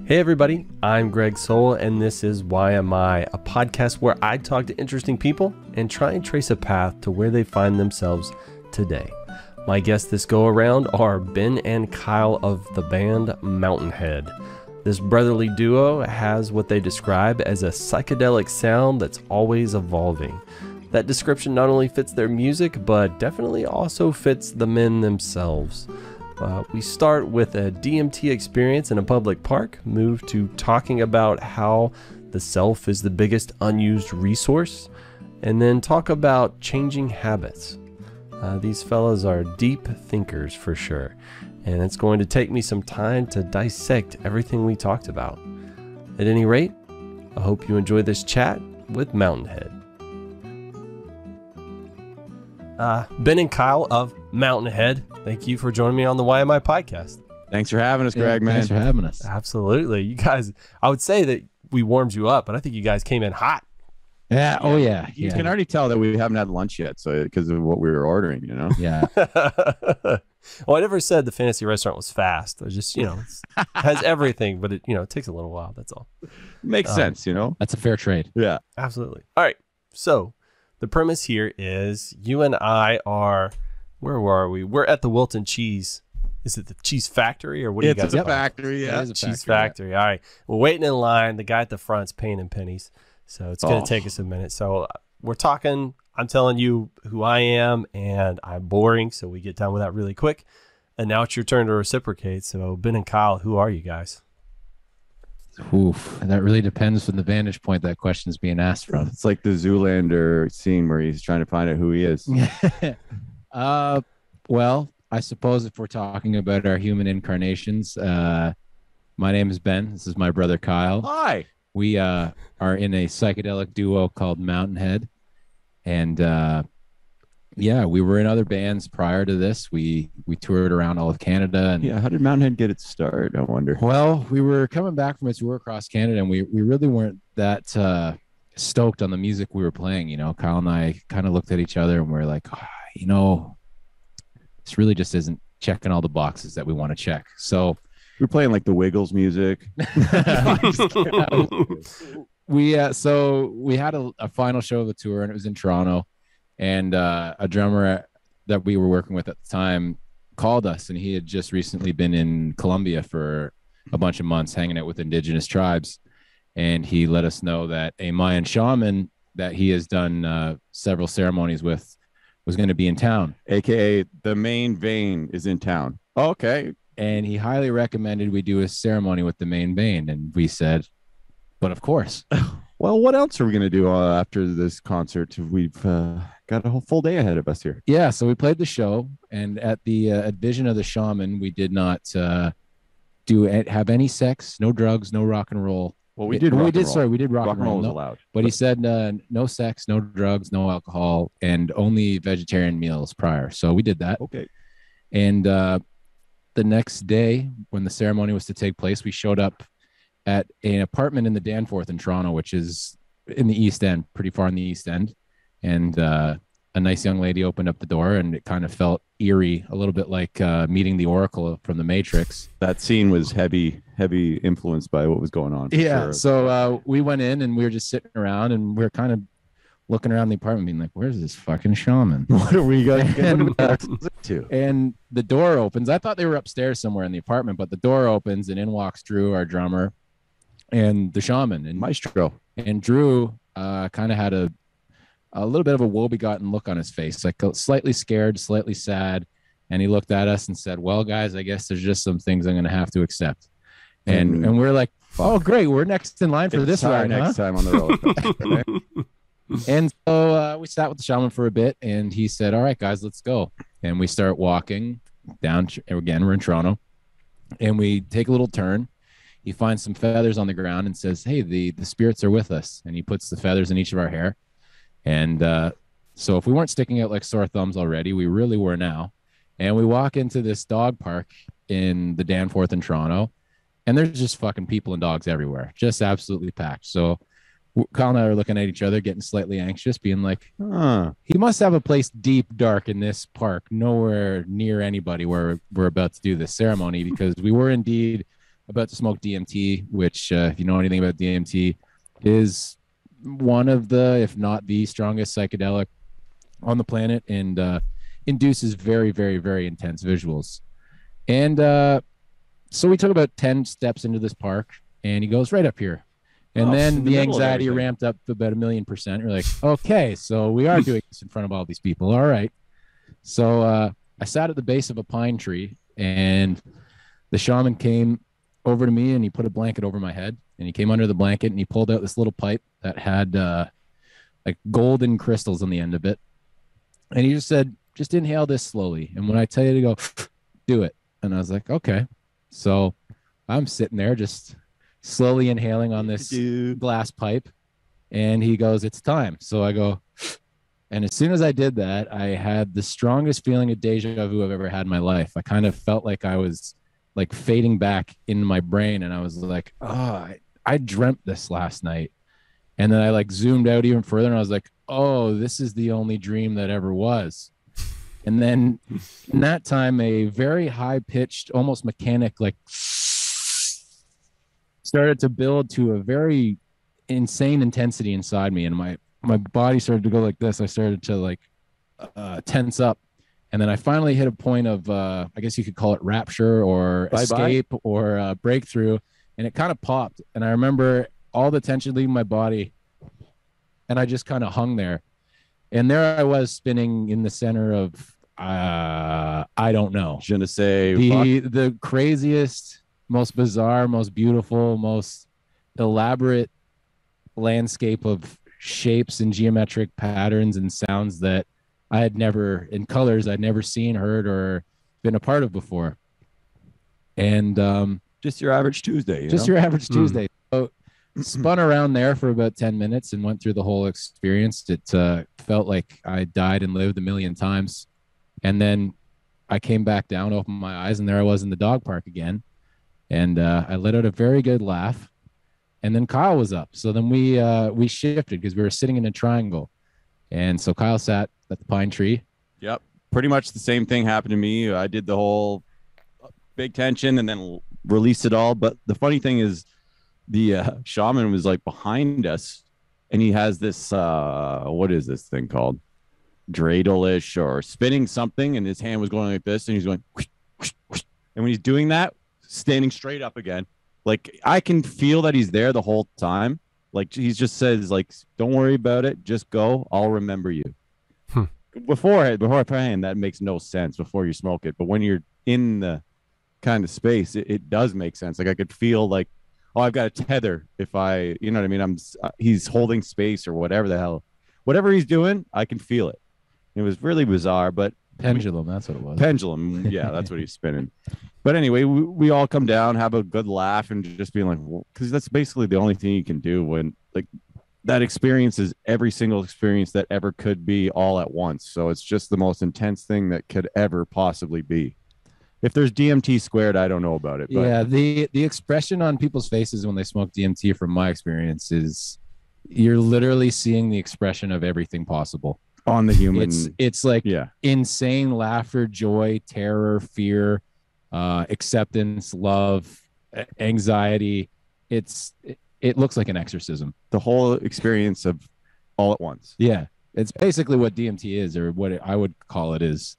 Hey everybody, I'm Greg Sowell, and this is Why Am I, a podcast where I talk to interesting people and try and trace a path to where they find themselves today. My guests this go around are Ben and Kyle of the band Mountainhead. This brotherly duo has what they describe as a psychedelic sound that's always evolving. That description not only fits their music, but definitely also fits the men themselves. We start with a DMT experience in a public park, move to talking about how the self is the biggest unused resource, and then talk about changing habits. These fellas are deep thinkers for sure, and it's going to take me some time to dissect everything we talked about. At any rate, I hope you enjoy this chat with Mountainhead. Ben and Kyle of Mountainhead, thank you for joining me on the Why Am I podcast. Thanks for having us, Greg, man. Thanks for having us. Absolutely. You guys, I would say that we warmed you up, but I think you guys came in hot. Yeah. Oh, yeah. You can already tell that we haven't had lunch yet, so because of what we were ordering, you know? Yeah. Well, I never said the fantasy restaurant was fast. I just, it has everything, but it takes a little while. That's all. Makes sense, you know? That's a fair trade. Yeah. Absolutely. All right. So the premise here is you and I are, where were we? We're at the Wilton Cheese. Is it the cheese factory or what do you guys? It's a factory, yeah. It is a Cheese factory. All right. We're waiting in line. The guy at the front's paying in pennies. So it's going to take us a minute. So we're talking, I'm telling you who I am, and I'm boring. So we get done with that really quick. And now it's your turn to reciprocate. So Ben and Kyle, who are you guys? Oof. That really depends from the vantage point that question's being asked from. It's like the Zoolander scene where he's trying to find out who he is. Well, I suppose if we're talking about our human incarnations, my name is Ben. This is my brother Kyle. Hi. We are in a psychedelic duo called Mountainhead. And we were in other bands prior to this. We toured around all of Canada. And yeah, how did Mountainhead get its start, I wonder? Well, we were coming back from a tour across Canada, and we really weren't that stoked on the music we were playing. Kyle and I kind of looked at each other and we're like, this really just isn't checking all the boxes that we want to check. So we're playing like the Wiggles music. We had a final show of the tour, and it was in Toronto, and a drummer that we were working with at the time called us, and he had just recently been in Colombia for a bunch of months hanging out with indigenous tribes, and he let us know that a Mayan shaman that he has done several ceremonies with was going to be in town, aka the main vein is in town. Okay. And he highly recommended we do a ceremony with the main vein, and we said, but of course. Well, what else are we going to do after this concert? We've got a whole full day ahead of us here. Yeah, so we played the show, and at the Vision of the Shaman, we did not have any sex, no drugs, no rock and roll. Well, we did rock and roll. Was no, allowed. But he said no sex, no drugs, no alcohol, and only vegetarian meals prior. So we did that. Okay. And the next day, when the ceremony was to take place, we showed up at an apartment in the Danforth in Toronto, which is in the East End, pretty far in the East End. And a nice young lady opened up the door, and it kind of felt eerie, a little bit like meeting the Oracle from the Matrix. That scene was heavy influenced by what was going on. Yeah. Sure. So we went in, and we were just sitting around, and we were kind of looking around the apartment being like, where's this fucking shaman? What are we going to? And the door opens. I thought they were upstairs somewhere in the apartment, but the door opens, and in walks Drew, our drummer, and the shaman and Maestro. And Drew kind of had a little bit of a woe-begotten look on his face, like slightly scared, slightly sad. And he looked at us and said, well, guys, I guess there's just some things I'm going to have to accept. And we're like, oh, great. We're next in line for this ride. Next time on the roller coaster. And so we sat with the shaman for a bit, and he said, all right, guys, let's go. And we start walking down. Again, we're in Toronto, and we take a little turn. He finds some feathers on the ground and says, hey, the spirits are with us. And he puts the feathers in each of our hair. And so if we weren't sticking out like sore thumbs already, we really were now. And we walk into this dog park in the Danforth in Toronto, and there's just fucking people and dogs everywhere, just absolutely packed. So Kyle and I are looking at each other, getting slightly anxious, being like, he must have a place deep, dark in this park, nowhere near anybody where we're about to do this ceremony, because we were indeed about to smoke DMT, which, if you know anything about DMT, is one of the, if not the strongest psychedelic on the planet, and induces very, very, very intense visuals. And so we took about 10 steps into this park, and he goes right up here. And then the anxiety ramped up to about 1,000,000%. You're like, okay, so we are doing this in front of all these people. All right. So I sat at the base of a pine tree, and the shaman came over to me, and he put a blanket over my head, and he came under the blanket, and he pulled out this little pipe that had like golden crystals on the end of it. And he just said, just inhale this slowly. And when I tell you to go, do it. And I was like, okay. So I'm sitting there just slowly inhaling on this glass pipe. And he goes, it's time. So I go, and as soon as I did that, I had the strongest feeling of deja vu I've ever had in my life. I kind of felt like I was like fading back into my brain. And I was like, oh, I dreamt this last night. And then I like zoomed out even further, and I was like, oh, this is the only dream that ever was. And then in that time, a very high pitched, almost mechanic, like started to build to a very insane intensity inside me. And my body started to go like this. I started to like tense up. And then I finally hit a point of, I guess you could call it rapture or escape or breakthrough. And it kind of popped. And I remember all the tension leaving my body. And I just kind of hung there. And there I was spinning in the center of, I don't know. Je ne sais the craziest, most bizarre, most beautiful, most elaborate landscape of shapes and geometric patterns and sounds that I had never, in colors I'd never seen, heard, or been a part of before. And just your average Tuesday. Your average Tuesday. So spun around there for about 10 minutes and went through the whole experience. It felt like I died and lived 1,000,000 times. And then I came back down, opened my eyes, and there I was in the dog park again. And I let out a very good laugh. And then Kyle was up. So then we shifted because we were sitting in a triangle. And so Kyle sat at the pine tree. Yep. Pretty much the same thing happened to me. I did the whole big tension and then released it all. But the funny thing is the shaman was like behind us, and he has this, what is this thing called? Dreidel-ish or spinning something, and his hand was going like this, and he's going whoosh, whoosh, whoosh. And when he's doing that, standing straight up again, like I can feel that he's there the whole time. Like he just says, like, don't worry about it, just go, I'll remember you. Beforehand, that makes no sense before you smoke it, but when you're in the kind of space, it does make sense. Like I could feel like, oh, I've got a tether. If I, you know what I mean, he's holding space or whatever the hell, whatever he's doing, I can feel it. It was really bizarre, but pendulum, that's what it was. Pendulum, yeah, that's what he's spinning. But anyway, we all come down, have a good laugh, and just being like, because that's basically the only thing you can do when like that experience is every single experience that ever could be all at once. So it's just the most intense thing that could ever possibly be. If there's DMT squared, I don't know about it. But yeah, the expression on people's faces when they smoke DMT, from my experience, is you're literally seeing the expression of everything possible on the human. It's like insane laughter, joy, terror, fear, acceptance, love, anxiety. It looks like an exorcism. The whole experience of all at once. Yeah, it's basically what DMT is, or what I would call it is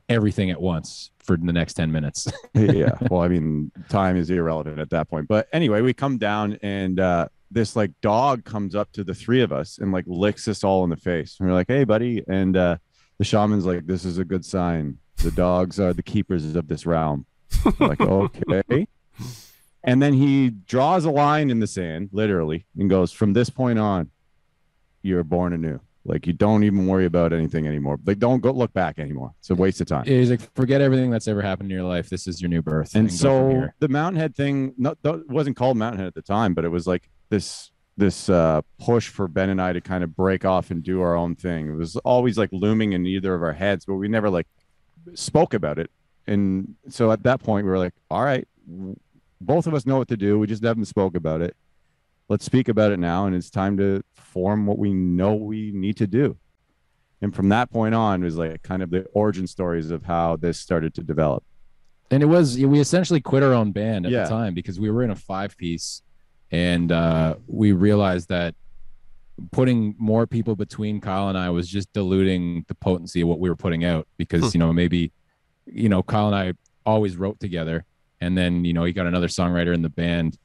everything at once for the next 10 minutes. Yeah. Well, I mean, time is irrelevant at that point. But anyway, we come down, and this like dog comes up to the three of us and like licks us all in the face. And we're like, hey, buddy. And the shaman's like, this is a good sign. The dogs are the keepers of this realm. We're like, okay. And then he draws a line in the sand, literally, and goes, from this point on, you're born anew. Like, you don't even worry about anything anymore. Like, don't go look back anymore. It's a waste of time. He's like, forget everything that's ever happened in your life. This is your new birth. And so the Mountain Head thing, it wasn't called Mountain Head at the time, but it was like this push for Ben and I to kind of break off and do our own thing. It was always like looming in either of our heads, but we never like spoke about it. And so at that point, we were like, all right, both of us know what to do. We just haven't spoke about it. Let's speak about it now. And it's time to form what we know we need to do. And from that point on, it was like kind of the origin stories of how this started to develop. And we essentially quit our own band at Yeah. the time because we were in a 5-piece, and we realized that putting more people between Kyle and I was just diluting the potency of what we were putting out, because maybe Kyle and I always wrote together, and then he got another songwriter in the band,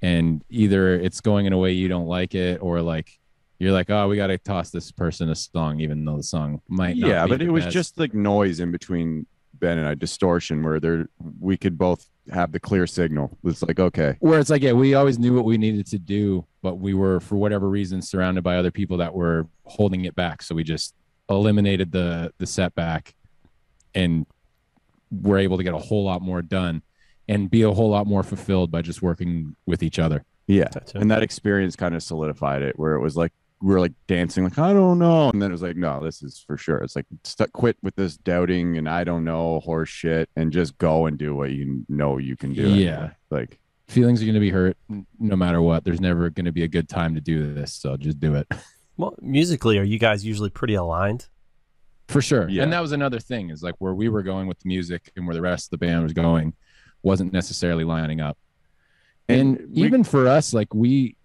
and either it's going in a way you don't like it, or like you're like, oh, we got to toss this person a song even though the song might not be but it was best. just like noise in between Ben and I, distortion, where we could both have the clear signal. It's like, okay, where it's like, yeah, we always knew what we needed to do, but we were, for whatever reason, surrounded by other people that were holding it back, so we just eliminated the setback, and we're able to get a whole lot more done and be a whole lot more fulfilled by just working with each other. yeah. And that experience kind of solidified it, where it was like we were like dancing, like, I don't know, and then it was like, no, this is for sure. It's like, quit with this doubting and I don't know horse shit, and just go and do what you know you can do. Yeah. Anyway. Like, feelings are going to be hurt no matter what. There's never going to be a good time to do this, so just do it. Well, musically, are you guys usually pretty aligned? For sure. Yeah. And that was another thing, is like where we were going with the music and where the rest of the band was going wasn't necessarily lining up. And even for us, like we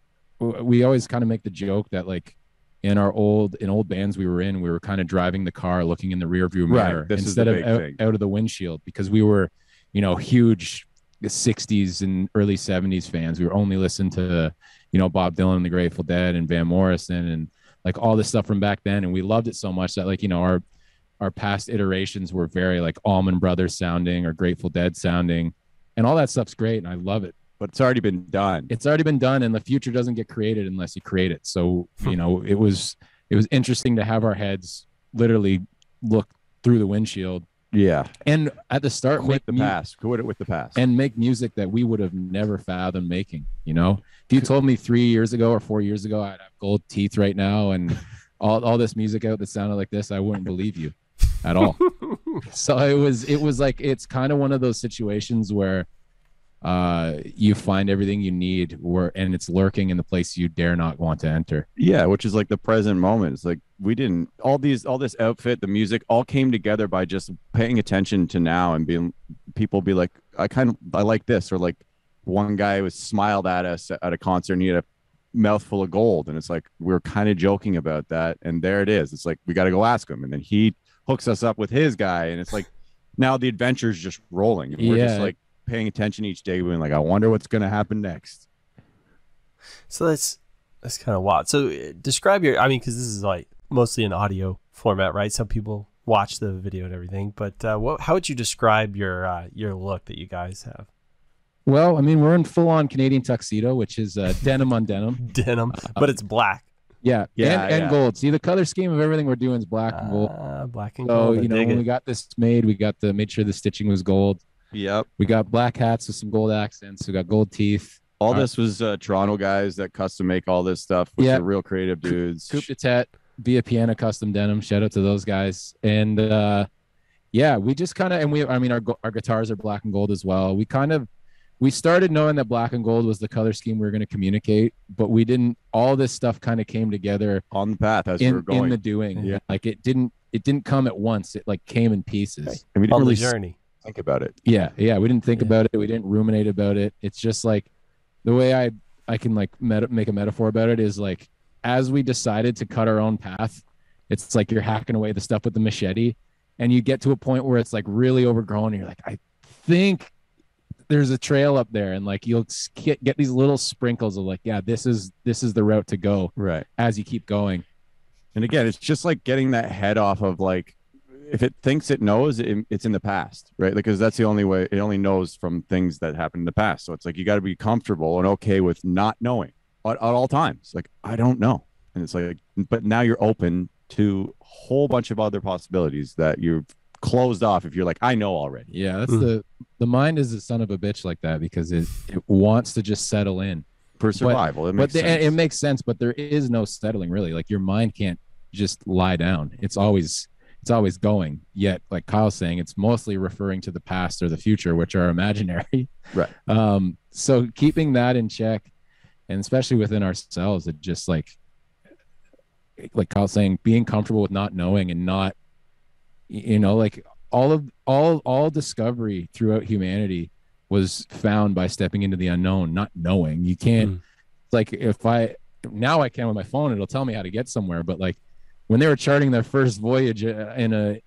always kind of make the joke that like in old bands we were kind of driving the car looking in the rear view mirror instead of out of the windshield, because we were, huge 60s and early 70s fans. We were only listening to, Bob Dylan and the Grateful Dead and Van Morrison and like all this stuff from back then. And we loved it so much that like, our past iterations were very like Allman Brothers sounding or Grateful Dead sounding, and all that stuff's great. And I love it. but it's already been done. It's already been done, and the future doesn't get created unless you create it. So, it was interesting to have our heads literally look through the windshield. Yeah. And at the start, Quit it with the past. And make music that we would have never fathomed making. If you told me 3 years ago or 4 years ago I'd have gold teeth right now and all this music out that sounded like this, I wouldn't believe you at all. So it was like, it's kind of one of those situations where you find everything you need and it's lurking in the place you dare not want to enter. Yeah, which is like the present moment. It's like all this outfit, the music all came together by just paying attention to now and people be like, I like this, or like one guy was smiled at us at a concert and he had a mouthful of gold, and it's like we're kind of joking about that, and there it is. It's like we got to go ask him, and then he hooks us up with his guy, and it's like now the adventure's just rolling. We're just like paying attention each day, being like, I wonder what's going to happen next. So that's kind of wild. So describe because this is like mostly an audio format, right? Some people watch the video and everything, but how would you describe your look that you guys have? Well, we're in full-on Canadian tuxedo, which is denim on denim. Denim, but it's black. Yeah, and gold. See, the color scheme of everything we're doing is black and gold. Black and gold. So, when we got this made, we made sure the stitching was gold. Yep. We got black hats with some gold accents. We got gold teeth. All this was Toronto guys that custom make all this stuff, which are real creative dudes. Coupe de Tete, Via Piana custom denim. Shout out to those guys. And we just kind of, and our guitars are black and gold as well. We started knowing that black and gold was the color scheme we were going to communicate, but we didn't. All this stuff kind of came together on the path as we were going. In the doing. Yeah. Like it didn't come at once. It like came in pieces. Okay. And we didn't on really the journey. Think about it. Yeah. We didn't think about it. We didn't ruminate about it. It's just like the way I can like make a metaphor about it is like, as we decided to cut our own path, it's like you're hacking away the stuff with the machete, and you get to a point where it's like really overgrown, and you're like, I think there's a trail up there, and like you'll get these little sprinkles of like, yeah, this is the route to go, right, as you keep going. And again, it's just like getting that head off of like, if it thinks it knows, it's in the past, right? Because that's the only way. It only knows from things that happened in the past. So it's like you got to be comfortable and okay with not knowing at all times. Like, I don't know, and it's like, but now you're open to a whole bunch of other possibilities that you've closed off if you're like, I know already. Yeah, that's the mind is a son of a bitch like that, because it wants to just settle in for survival. It makes sense, but there is no settling really. Like your mind can't just lie down. It's always going. Yet, like Kyle's saying, it's mostly referring to the past or the future, which are imaginary. Right. So keeping that in check, and especially within ourselves, it just like Kyle's saying, being comfortable with not knowing and not, like all discovery throughout humanity was found by stepping into the unknown, not knowing. You can't like if I now I can with my phone, it'll tell me how to get somewhere. But like when they were charting their first voyage into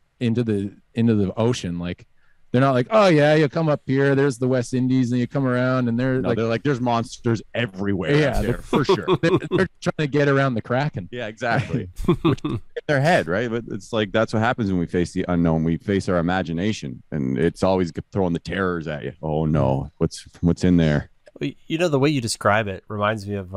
the ocean, like they're not like, oh yeah, you come up here, there's the West Indies, and you come around, and they're like there's monsters everywhere. Yeah, there, for sure. They're trying to get around the Kraken. Yeah, exactly. Which in their head, right? But it's like that's what happens when we face the unknown. We face our imagination, and it's always throwing the terrors at you. Oh no, what's in there? You know, the way you describe it reminds me of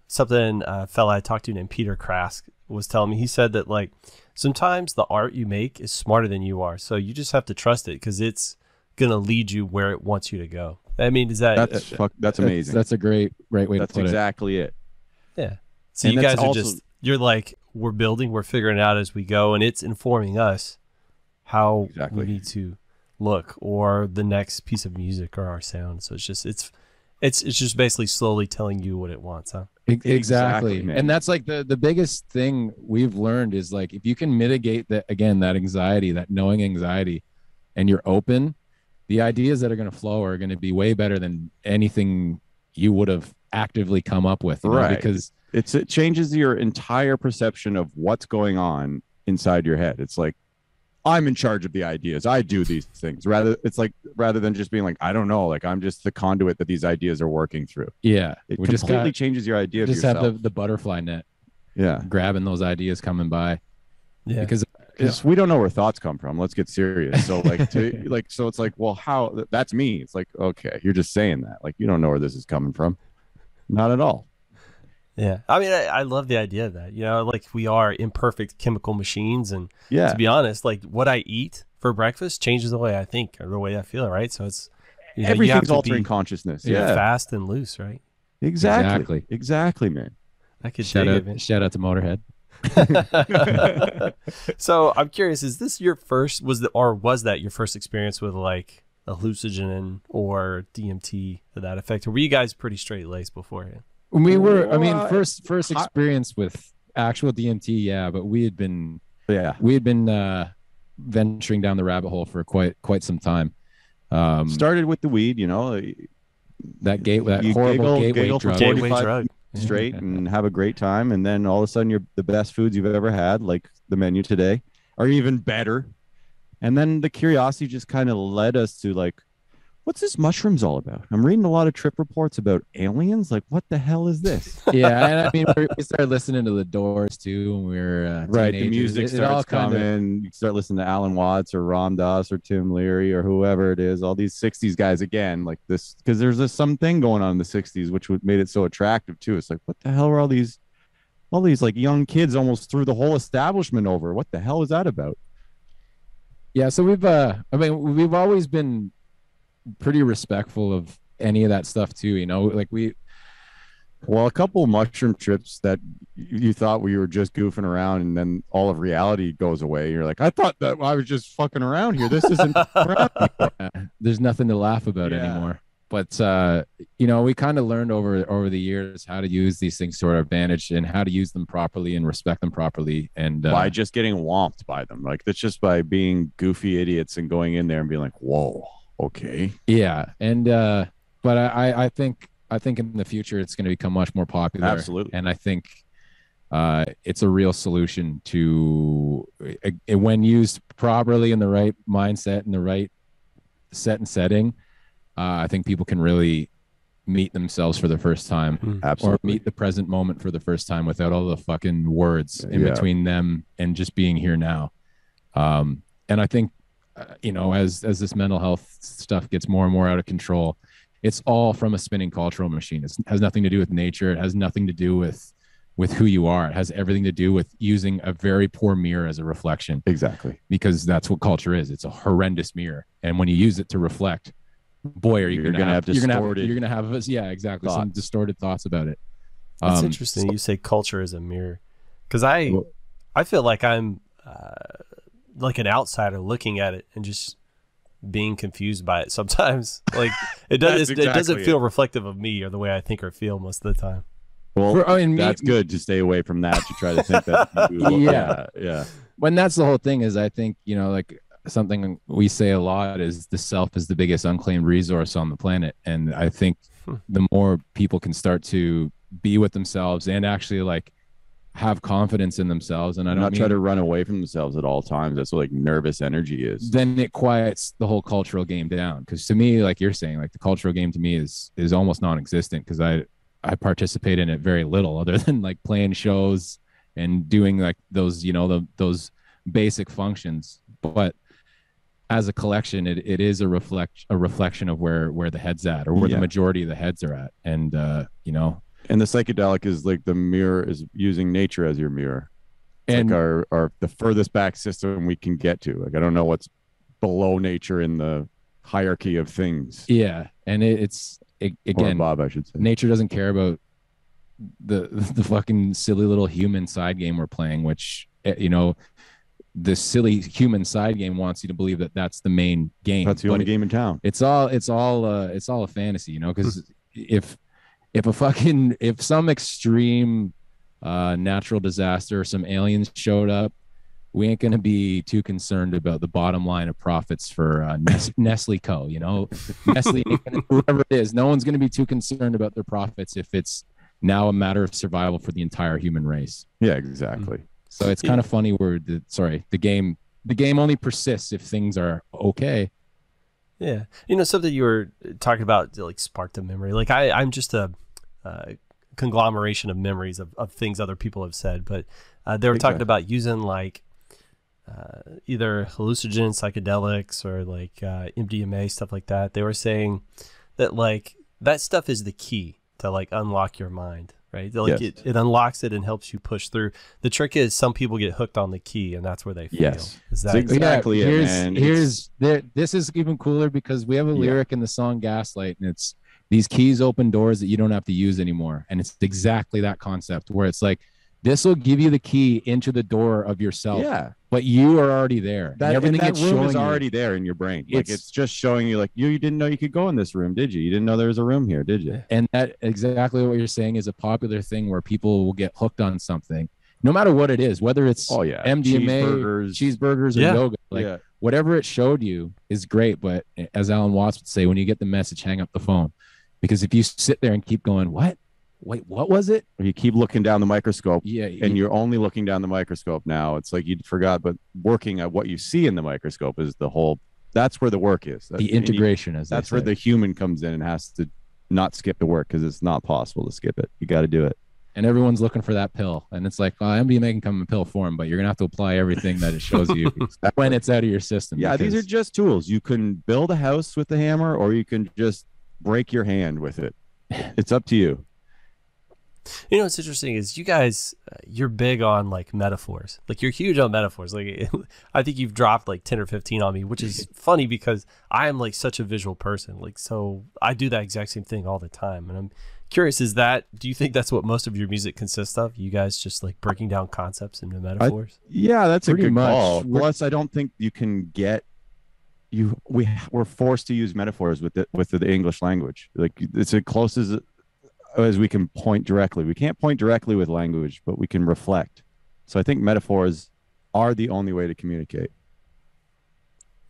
something a fella I talked to named Peter Krask was telling me. He said that like sometimes the art you make is smarter than you are, so you just have to trust it because it's gonna lead you where it wants you to go. I mean, is that that's amazing? That's a great way to put it. That's exactly it. Yeah. So and you guys are also, just you're like we're building, we're figuring it out as we go, and it's informing us how we need to look or the next piece of music or our sound. So it's just basically slowly telling you what it wants, huh? Exactly. And that's like the biggest thing we've learned is like if you can mitigate that anxiety, that knowing anxiety, and you're open, the ideas that are going to flow are going to be way better than anything you would have actively come up with, right? Because it changes your entire perception of what's going on inside your head. It's like I'm in charge of the ideas. I do these things. Rather than just being like, I don't know, like I'm just the conduit that these ideas are working through. Yeah. It completely changes your idea of yourself. Have the butterfly net. Yeah. Grabbing those ideas coming by. Yeah. Because we don't know where thoughts come from. Let's get serious. So so it's like, well, how that's me. It's like, okay, you're just saying that. Like you don't know where this is coming from. Not at all. Yeah. I mean, I love the idea of that, like we are imperfect chemical machines. And to be honest, like what I eat for breakfast changes the way I think or the way I feel. Right. So it's, everything's altering consciousness. Yeah. Fast and loose. Right. Exactly, man. I could shout out to Motorhead. So I'm curious, is this your first, was that your first experience with like hallucinogen or DMT to that effect? Or were you guys pretty straight laced beforehand? We were, first experience with actual DMT, yeah, but we had been venturing down the rabbit hole for quite some time. Started with the weed, that horrible gateway drug. Gateway drug. Straight and have a great time, and then all of a sudden you're the best foods you've ever had, like the menu today, or even better. And then the curiosity just kind of led us to like, what's this mushrooms all about? I'm reading a lot of trip reports about aliens. Like, what the hell is this? Yeah, and I mean, we started listening to the Doors too when we were right. The music starts coming. You start listening to Alan Watts or Ram Dass or Tim Leary or whoever it is. All these '60s guys again, like this, because there's something going on in the '60s which made it so attractive too. It's like, what the hell are all these like young kids almost threw the whole establishment over? What the hell is that about? Yeah, so we've always been pretty respectful of any of that stuff too, like a couple of mushroom trips that you thought we were just goofing around, and then all of reality goes away. You're like, I thought that I was just fucking around here. This isn't around anymore. There's nothing to laugh about anymore. But we kind of learned over the years how to use these things to our advantage and how to use them properly and respect them properly, and by just getting whomped by them. Like that's just by being goofy idiots and going in there and being like, whoa. Okay. Yeah, and but I think in the future it's going to become much more popular. Absolutely. And I think it's a real solution to when used properly in the right mindset and the right set and setting. I think people can really meet themselves for the first time, Absolutely. or meet the present moment for the first time without all the fucking words in between them and just being here now. And I think. As this mental health stuff gets more and more out of control, it's all from a spinning cultural machine. It has nothing to do with nature. It has nothing to do with who you are. It has everything to do with using a very poor mirror as a reflection. Exactly. Because that's what culture is. It's a horrendous mirror. And when you use it to reflect, boy, are you going to have exactly. Some distorted thoughts about it. That's interesting. You say culture is a mirror, because I feel like I'm like an outsider looking at it and just being confused by it sometimes. Like it doesn't feel reflective of me or the way I think or feel most of the time. Well, that's good to stay away from that, to try to think that. Yeah. When that's the whole thing is, I think, like something we say a lot is the self is the biggest unclaimed resource on the planet. And I think the more people can start to be with themselves and actually like have confidence in themselves, and I don't not try to run away from themselves at all times. That's what like nervous energy is. Then it quiets the whole cultural game down. Because to me, like you're saying, like the cultural game to me is almost non-existent, because I participate in it very little, other than like playing shows and doing like those, you know, those basic functions. But as a collection, it is a reflection of where the head's at, or where the majority of the heads are at. And you know, and the psychedelic is like the mirror, is using nature as your mirror. It's and like our the furthest back system we can get to. Like I don't know what's below nature in the hierarchy of things. Yeah, and it's again, Bob, I should say. Nature doesn't care about the fucking silly little human side game we're playing, which, you know, the silly human side game wants you to believe that that's the main game. That's the only game in town. It's all a fantasy, you know, because if some extreme natural disaster or some aliens showed up, we ain't going to be too concerned about the bottom line of profits for Nestle Co. You know, Nestle, whoever it is, no one's going to be too concerned about their profits if it's now a matter of survival for the entire human race. Yeah, exactly. So it's kind of funny where the game only persists if things are okay. Yeah, you know, something you were talking about like sparked a memory. Like I'm just a conglomeration of memories of things other people have said, but they were talking about using like either hallucinogens, psychedelics, or like MDMA, stuff like that. They were saying that like that stuff is the key to like unlock your mind, right? Like it unlocks it and helps you push through. The trick is some people get hooked on the key, and that's where they fail. Yes, is that exactly it? This is even cooler because we have a lyric in the song Gaslight, and it's these keys open doors that you don't have to use anymore. And it's exactly that concept where it's like, this will give you the key into the door of yourself. Yeah. But you are already there. Everything that room is already there in your brain. Like it's just showing you like, you didn't know you could go in this room, did you? You didn't know there was a room here, did you? And that exactly what you're saying is a popular thing where people will get hooked on something, no matter what it is, whether it's MDMA, cheeseburgers or yoga. Like whatever it showed you is great. But as Alan Watts would say, when you get the message, hang up the phone. Because if you sit there and keep going, what? Wait, what was it? Or you keep looking down the microscope, and you're only looking down the microscope now. It's like you forgot, but working at what you see in the microscope is the whole. That's where the work is. The integration is. That's where the human comes in and has to not skip the work, because it's not possible to skip it. You got to do it. And everyone's looking for that pill, and it's like, MDMA can come in pill form, but you're gonna have to apply everything that it shows you when it's out of your system. Yeah, these are just tools. You can build a house with the hammer, or you can just break your hand with it. It's up to you. You know what's interesting is you guys, you're big on like metaphors. Like you're huge on metaphors. Like I think you've dropped like 10 or 15 on me, which is funny because I am like such a visual person. Like, so I do that exact same thing all the time. And I'm curious, do you think that's what most of your music consists of? You guys just like breaking down concepts into metaphors? Yeah, that's pretty a good much. Call. Plus, I don't think you can get we're forced to use metaphors with the English language. Like it's as close as we can point directly. We can't point directly with language, but we can reflect. So I think metaphors are the only way to communicate.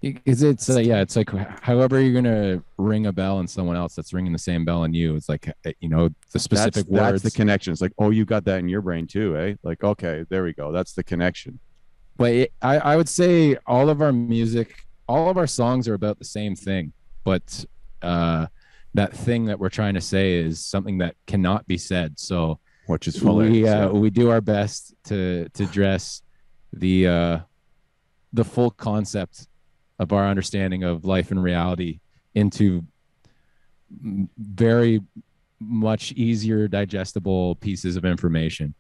It's like however you're gonna ring a bell in someone else that's ringing the same bell in you. It's like, you know, the specific words. That's the connection. It's like, oh, you got that in your brain too, eh? Like, okay, there we go. That's the connection. But I would say all of our music, all of our songs are about the same thing, but that thing that we're trying to say is something that cannot be said. So which is hilarious. We do our best to dress the full concept of our understanding of life and reality into very much easier digestible pieces of information,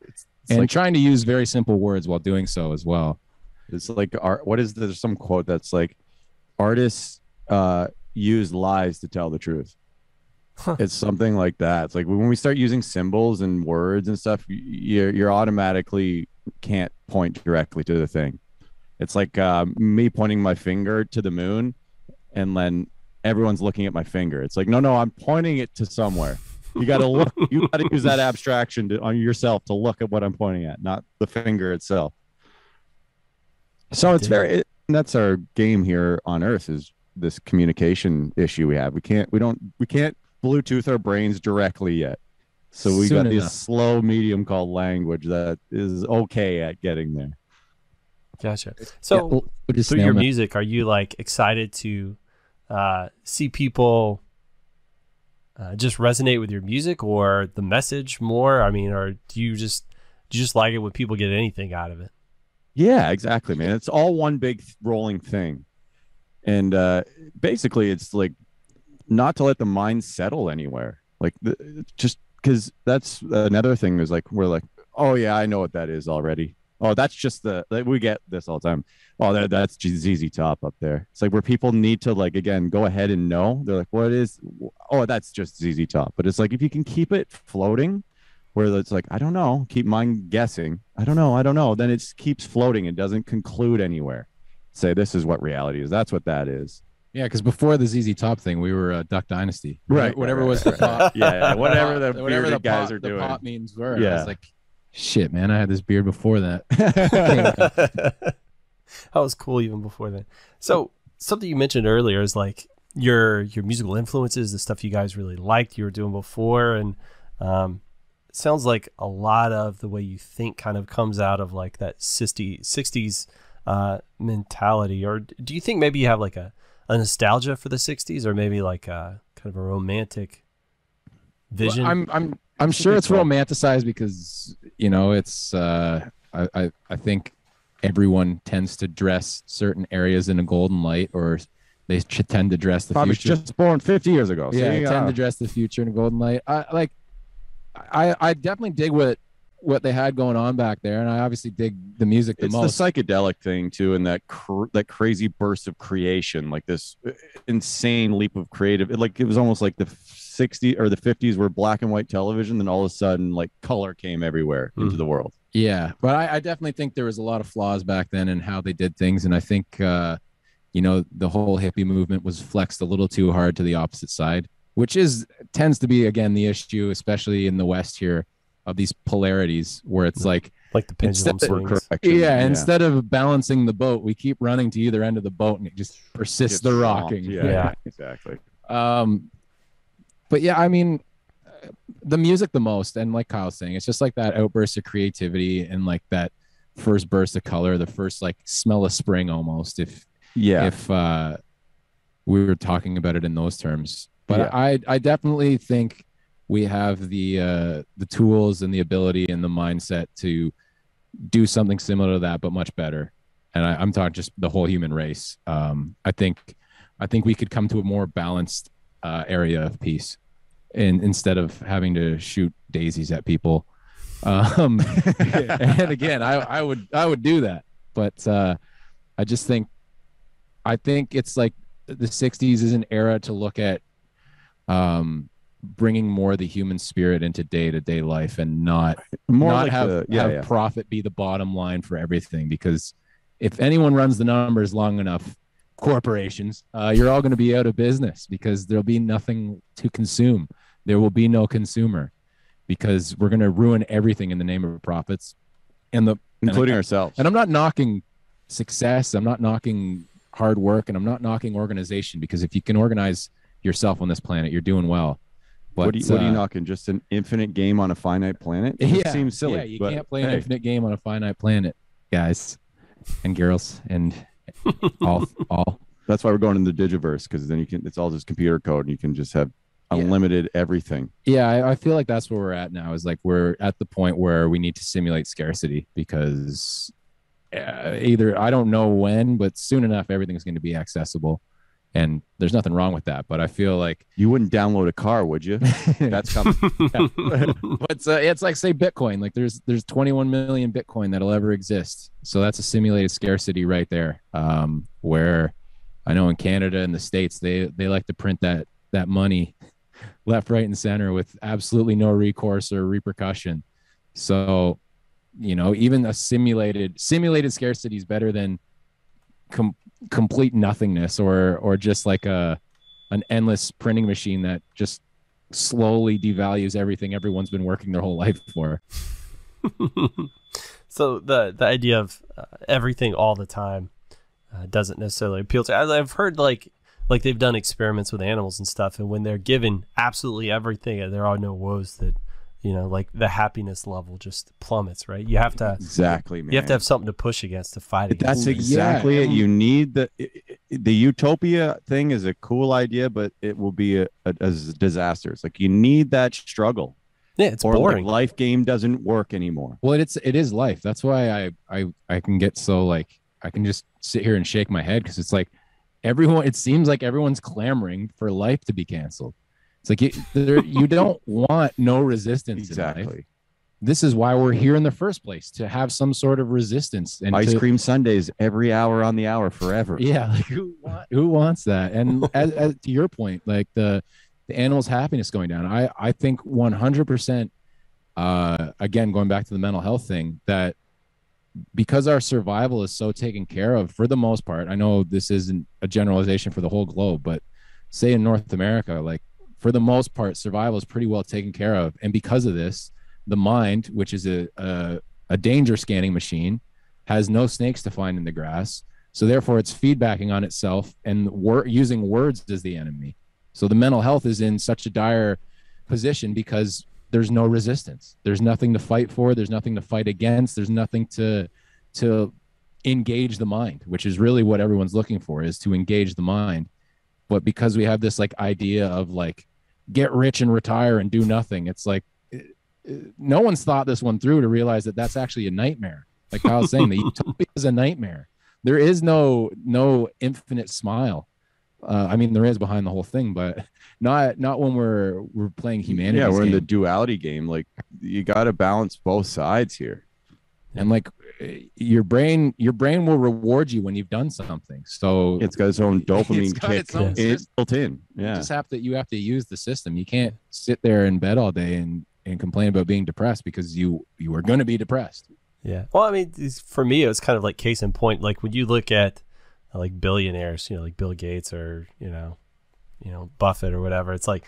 and like, trying to use very simple words while doing so as well. It's like there's some quote that's like, artists use lies to tell the truth. It's something like that. It's like when we start using symbols and words and stuff, you're automatically can't point directly to the thing. It's like me pointing my finger to the moon, and then everyone's looking at my finger. It's like, no, I'm pointing it to somewhere. You got to look. You got to use that abstraction on yourself to look at what I'm pointing at, not the finger itself. So it's that's our game here on Earth, is this communication issue we have. We can't Bluetooth our brains directly yet. So we got this slow medium called language that is okay at getting there. Gotcha. So through your music, are you like excited to see people just resonate with your music or the message more? I mean, or do you just like it when people get anything out of it? Yeah, exactly, man. It's all one big rolling thing. And basically it's like not to let the mind settle anywhere. Like just because that's another thing is like, we're like, oh yeah, I know what that is already. Oh, that's just we get this all the time. Oh, that's ZZ Top up there. It's like where people need to like, again, go ahead and know. They're like, what is, oh, that's just ZZ Top. But it's like, if you can keep it floating where it's like, I don't know, keep mine guessing. I don't know. Then it keeps floating and doesn't conclude anywhere. Say, this is what reality is. That's what that is. Yeah, because before the ZZ Top thing, we were Duck Dynasty. Right. Whatever was the pop. Yeah, whatever the whatever the guys pop, are doing. The pop memes were. Yeah. I was like, shit, man, I had this beard before that. That was cool even before that. So something you mentioned earlier is like your musical influences, the stuff you guys really liked you were doing before, and it sounds like a lot of the way you think kind of comes out of like that 60s mentality. Or do you think maybe you have like a nostalgia for the 60s, or maybe like a kind of a romantic vision? Well, I'm sure it's romanticized because, you know, it's I think everyone tends to dress certain areas in a golden light, or they tend to dress the Probably future. just born 50 years ago. Yeah, tend to dress the future in a golden light. I definitely dig what they had going on back there, and I obviously dig the music the most. It's the psychedelic thing too, and that crazy burst of creation, like this insane leap of creative. It was almost like the 60s or the 50s were black and white television, then all of a sudden like color came everywhere into the world. Yeah, but I definitely think there was a lot of flaws back then in how they did things, and I think you know, the whole hippie movement was flexed a little too hard to the opposite side, which tends to be, again, the issue, especially in the West here, of these polarities where it's like the pendulum swings. Instead of balancing the boat, we keep running to either end of the boat, and it just persists the rocking. Yeah, exactly. But yeah, I mean, the music the most, and like Kyle's saying, it's just like that outburst of creativity and like that first burst of color, the first like smell of spring almost. If we were talking about it in those terms. But I definitely think we have the tools and the ability and the mindset to do something similar to that, but much better. And I'm talking just the whole human race. I think we could come to a more balanced area of peace, and instead of having to shoot daisies at people. And again, I would do that, but I think it's like the 60s is an era to look at bringing more of the human spirit into day-to-day life, and not have profit be the bottom line for everything. Because if anyone runs the numbers long enough, corporations, you're all going to be out of business, because there'll be nothing to consume. There will be no consumer, because we're going to ruin everything in the name of profits, including ourselves. And I'm not knocking success. I'm not knocking hard work, and I'm not knocking organization, because if you can organize yourself on this planet, you're doing well. But what are you knocking? Just an infinite game on a finite planet? It seems silly. Yeah, you can't play an infinite game on a finite planet, guys and girls, and all. That's why we're going in the Digiverse, because then it's all just computer code, and you can just have unlimited everything. Yeah, I feel like that's where we're at now. Is like we're at the point where we need to simulate scarcity, because either I don't know when, but soon enough everything's going to be accessible, and there's nothing wrong with that. But I feel like you wouldn't download a car, would you? That's coming. But it's like, say, Bitcoin. Like there's 21 million Bitcoin that'll ever exist, so that's a simulated scarcity right there. Where I know in Canada and the States they like to print that money left, right, and center with absolutely no recourse or repercussion. So, you know, even a simulated scarcity is better than complete nothingness, or just like an endless printing machine that just slowly devalues everything everyone's been working their whole life for. So the idea of everything all the time, doesn't necessarily appeal to. I've heard like they've done experiments with animals and stuff, and when they're given absolutely everything, there are no woes, that like the happiness level just plummets, right? You have to exactly, man. You have to have something to push against, to fight against. That's exactly it. You need the utopia thing is a cool idea, but it will be a disaster. It's like you need that struggle. Yeah, it's or boring. Like life game doesn't work anymore. Well, it is life. That's why I can get so like I can just sit here and shake my head, because it's like it seems like everyone's clamoring for life to be canceled. It's like you don't want no resistance. Exactly. In life. This is why we're here in the first place, to have some sort of resistance. And ice cream sundaes every hour on the hour forever. Yeah, like who wants that? And as to your point, like the animal's happiness going down, I think 100%. Again, going back to the mental health thing, that because our survival is so taken care of for the most part. I know this isn't a generalization for the whole globe, but say in North America, like for the most part, survival is pretty well taken care of. And because of this, the mind, which is a danger scanning machine, has no snakes to find in the grass. So therefore it's feedbacking on itself, and using words as the enemy. So the mental health is in such a dire position because there's no resistance. There's nothing to fight for. There's nothing to fight against. There's nothing to engage the mind, which is really what everyone's looking for, is to engage the mind. But because we have this like idea of like get rich and retire and do nothing, it's like no one's thought this one through to realize that that's actually a nightmare. Like I was saying, the utopia is a nightmare. There is no infinite smile. I mean, there is behind the whole thing, but not when we're playing humanity. Yeah, we're in the duality game. Like you got to balance both sides here. And like your brain will reward you when you've done something. So it's got its own dopamine kick. It's built in. Yeah, you have to use the system. You can't sit there in bed all day and complain about being depressed, because you are going to be depressed. Yeah. Well, I mean, for me, it was kind of like case in point. Like when you look at like billionaires, like Bill Gates or Buffett or whatever, it's like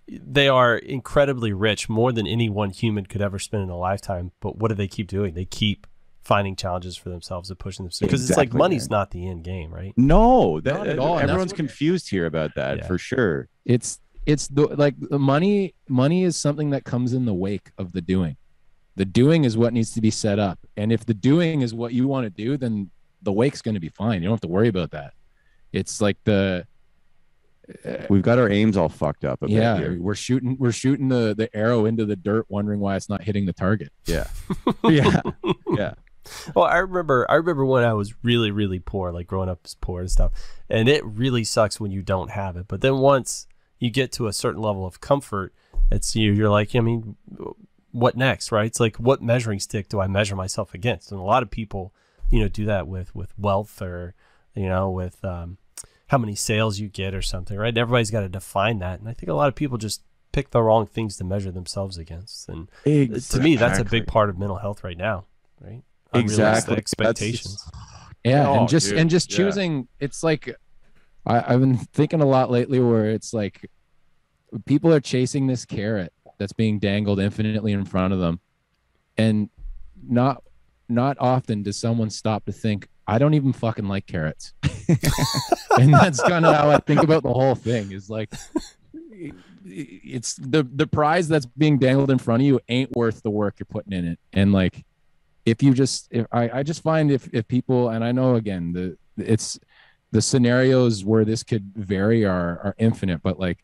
they are incredibly rich, more than any one human could ever spend in a lifetime. But what do they keep doing? They keep finding challenges for themselves and pushing themselves, because it's like money's not the end game, right? No, not at all. Everyone's confused here about that, for sure. It's the money is something that comes in the wake of the doing. The doing is what needs to be set up, and if the doing is what you want to do, then the wake's going to be fine. You don't have to worry about that. It's like we've got our aims all fucked up a bit here. We're shooting the arrow into the dirt, wondering why it's not hitting the target. Yeah. Yeah. Well, I remember when I was really, really poor, like growing up as poor and stuff, and it really sucks when you don't have it. But then once you get to a certain level of comfort, it's you're like, I mean, what next, right? It's like, what measuring stick do I measure myself against? And a lot of people, do that with wealth, or with how many sales you get or something, right? Everybody's got to define that, and I think a lot of people just pick the wrong things to measure themselves against. And to me, that's a big part of mental health right now, right? Exactly. Expectations. And just choosing. It's like I've been thinking a lot lately, where it's like people are chasing this carrot that's being dangled infinitely in front of them, and not often does someone stop to think, I don't even fucking like carrots. And that's kind of how I think about the whole thing, is like, it's the prize that's being dangled in front of you ain't worth the work you're putting in it. And like, I just find if people, and I know again, the scenarios where this could vary are infinite, but like,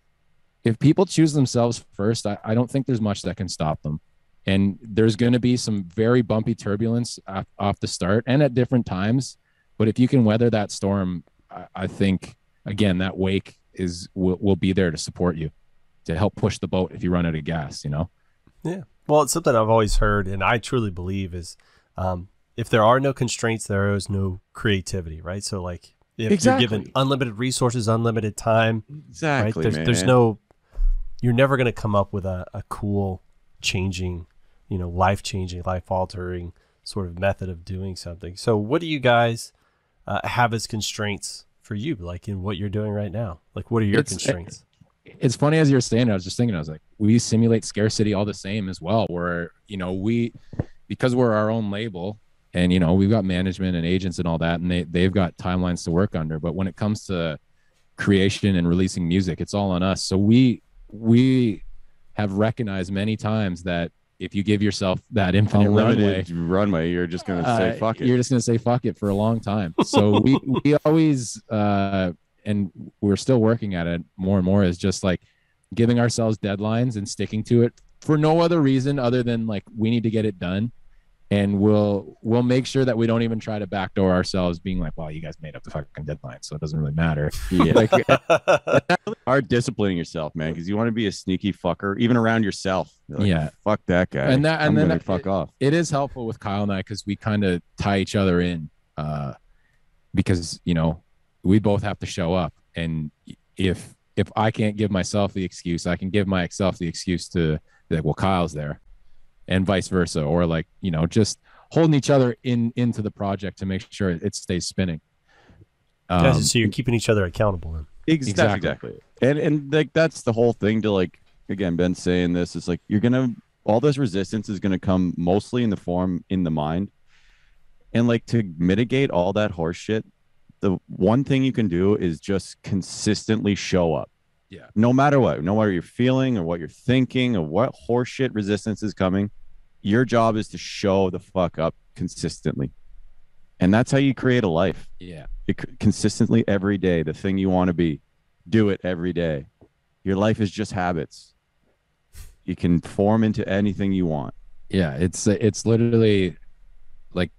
if people choose themselves first, I don't think there's much that can stop them. And there's going to be some very bumpy turbulence off the start and at different times. But if you can weather that storm, I think, again, that wake will be there to support you, to help push the boat if you run out of gas, Yeah. Well, it's something I've always heard, and I truly believe is if there are no constraints, there is no creativity, right? So like if you're given unlimited resources, unlimited time, exactly, right? There's you're never going to come up with a cool, changing, life-changing, life-altering sort of method of doing something. So what do you guys have as constraints for you, like in what you're doing right now? Like, what are your constraints? It's funny, as you're saying, I was just thinking, I was like, we simulate scarcity all the same as well, where, because we're our own label, And, you know, we've got management and agents and all that, and they've got timelines to work under. But when it comes to creation and releasing music, it's all on us. So we have recognized many times that if you give yourself that infinite runway, you're just going to say fuck it. You're just going to say fuck it for a long time. So we always, and we're still working at it more and more, is just like giving ourselves deadlines and sticking to it for no other reason other than like we need to get it done. And we'll make sure that we don't even try to backdoor ourselves, being like, well, you guys made up the fucking deadline, so it doesn't really matter. Yeah. Like, hard disciplining yourself, man, because you want to be a sneaky fucker, even around yourself. Like, yeah, fuck that guy. And then fuck off. It is helpful with Kyle and I because we kind of tie each other in, because you know we both have to show up, and if I can't give myself the excuse, I can give myself the excuse to be like, well, Kyle's there. And vice versa, or like, you know, just holding each other into the project to make sure it stays spinning. So you're keeping each other accountable then. Exactly. And like that's the whole thing to like, again, Ben saying this is like all this resistance is gonna come mostly in the form in the mind. And like to mitigate all that horse shit, the one thing you can do is just consistently show up. Yeah. No matter what you're feeling or what you're thinking or what horseshit resistance is coming, your job is to show the fuck up consistently. And that's how you create a life. Yeah. Consistently every day, the thing you want to be. Do it every day. Your life is just habits. You can form into anything you want. Yeah. It's literally like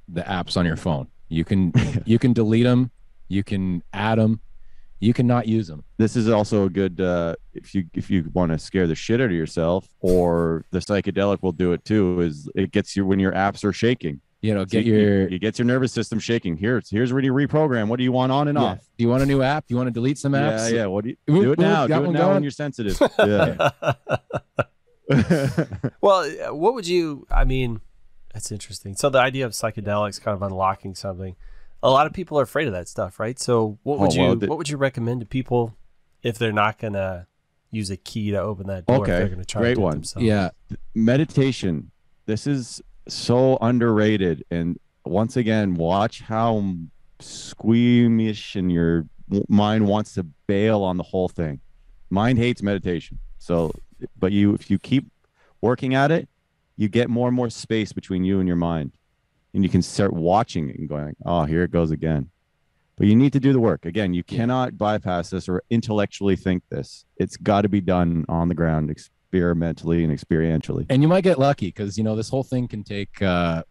the apps on your phone. You can delete them. You can add them. You cannot use them. This is also a good if you want to scare the shit out of yourself, or the psychedelic will do it too. Is it gets you when your apps are shaking? You know, it gets your nervous system shaking. Here's where you reprogram. What do you want on and off? Do you want a new app? Do you want to delete some apps? Yeah. What do you do it now? Do it now when you're sensitive. Yeah. Well, what would you? I mean, that's interesting. So the idea of psychedelics kind of unlocking something. A lot of people are afraid of that stuff, right? So what would you recommend to people if they're not going to use a key to open that door? Okay, if they're going to try great to do it one. themselves? Yeah, meditation. This is so underrated, and once again, watch how squeamish and your mind wants to bail on the whole thing. Mind hates meditation. So, but if you keep working at it, you get more and more space between you and your mind. And you can start watching it and going, oh, here it goes again. But you need to do the work. Again, you cannot bypass this or intellectually think this. It's got to be done on the ground, experimentally and experientially. And you might get lucky because, you know, this whole thing can take a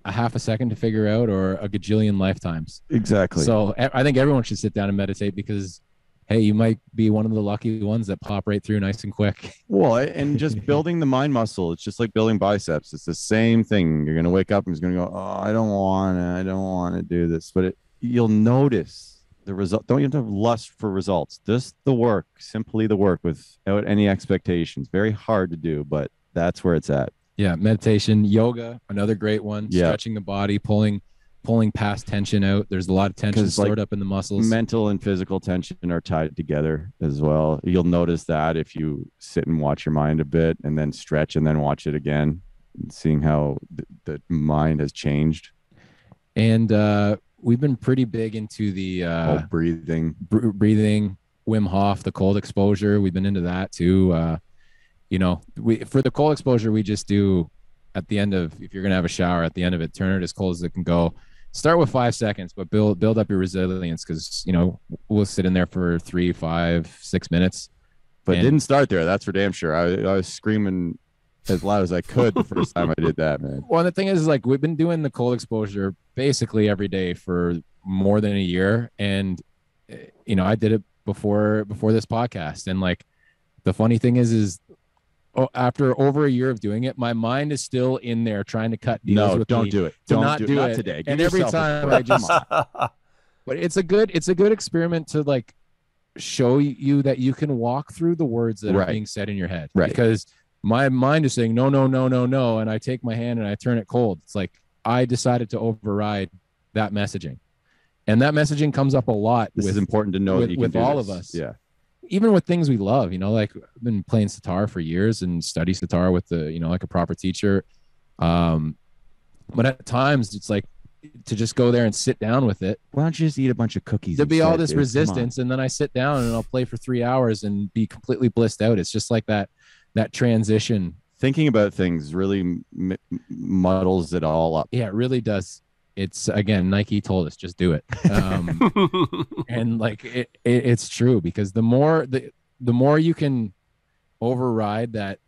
half a second to figure out or a gajillion lifetimes. Exactly. So I think everyone should sit down and meditate because, hey, you might be one of the lucky ones that pop right through nice and quick. Well, and just building the mind muscle, it's just like building biceps. It's the same thing. You're going to wake up and it's going to go, oh, I don't want to do this. But you'll notice the result. Don't you have to have lust for results? Just the work, simply the work without any expectations. Very hard to do, but that's where it's at. Yeah, meditation, yoga, another great one. Yeah. Stretching the body, pulling past tension out. There's a lot of tension stored up in the muscles. Mental and physical tension are tied together as well. You'll notice that if you sit and watch your mind a bit and then stretch and then watch it again, seeing how the mind has changed. And we've been pretty big into the breathing, Wim Hof, the cold exposure. We've been into that too. You know, for the cold exposure, we just do at the end of, if you're going to have a shower, at the end of it, turn it as cold as it can go. Start with 5 seconds, but build up your resilience because, you know, we'll sit in there for 3, 5, 6 minutes. But didn't start there. That's for damn sure. I was screaming as loud as I could the first time I did that, man. Well, the thing is, like, we've been doing the cold exposure basically every day for more than a year. And, you know, I did it before this podcast. And, like, the funny thing is after over a year of doing it, my mind is still in there trying to cut deals with don't me do it. to Don't not do it today. And every time I just, but it's a good experiment to like show you that you can walk through the words that are being said in your head. Right. Because my mind is saying no, and I take my hand and I turn it cold. It's like I decided to override that messaging, and that messaging comes up a lot. This is important to know that you can with do all this. of us. Yeah. Even with things we love, you know, like I've been playing sitar for years and study sitar with like a proper teacher. But at times it's like to just go there and sit down with it. Why don't you just eat a bunch of cookies? There'll be all instead, this dude? resistance, and then I sit down and I'll play for 3 hours and be completely blissed out. It's just like that transition. Thinking about things really muddles it all up. Yeah, it really does. It's, again, Nike told us, just do it. And like it's true, because the more you can override that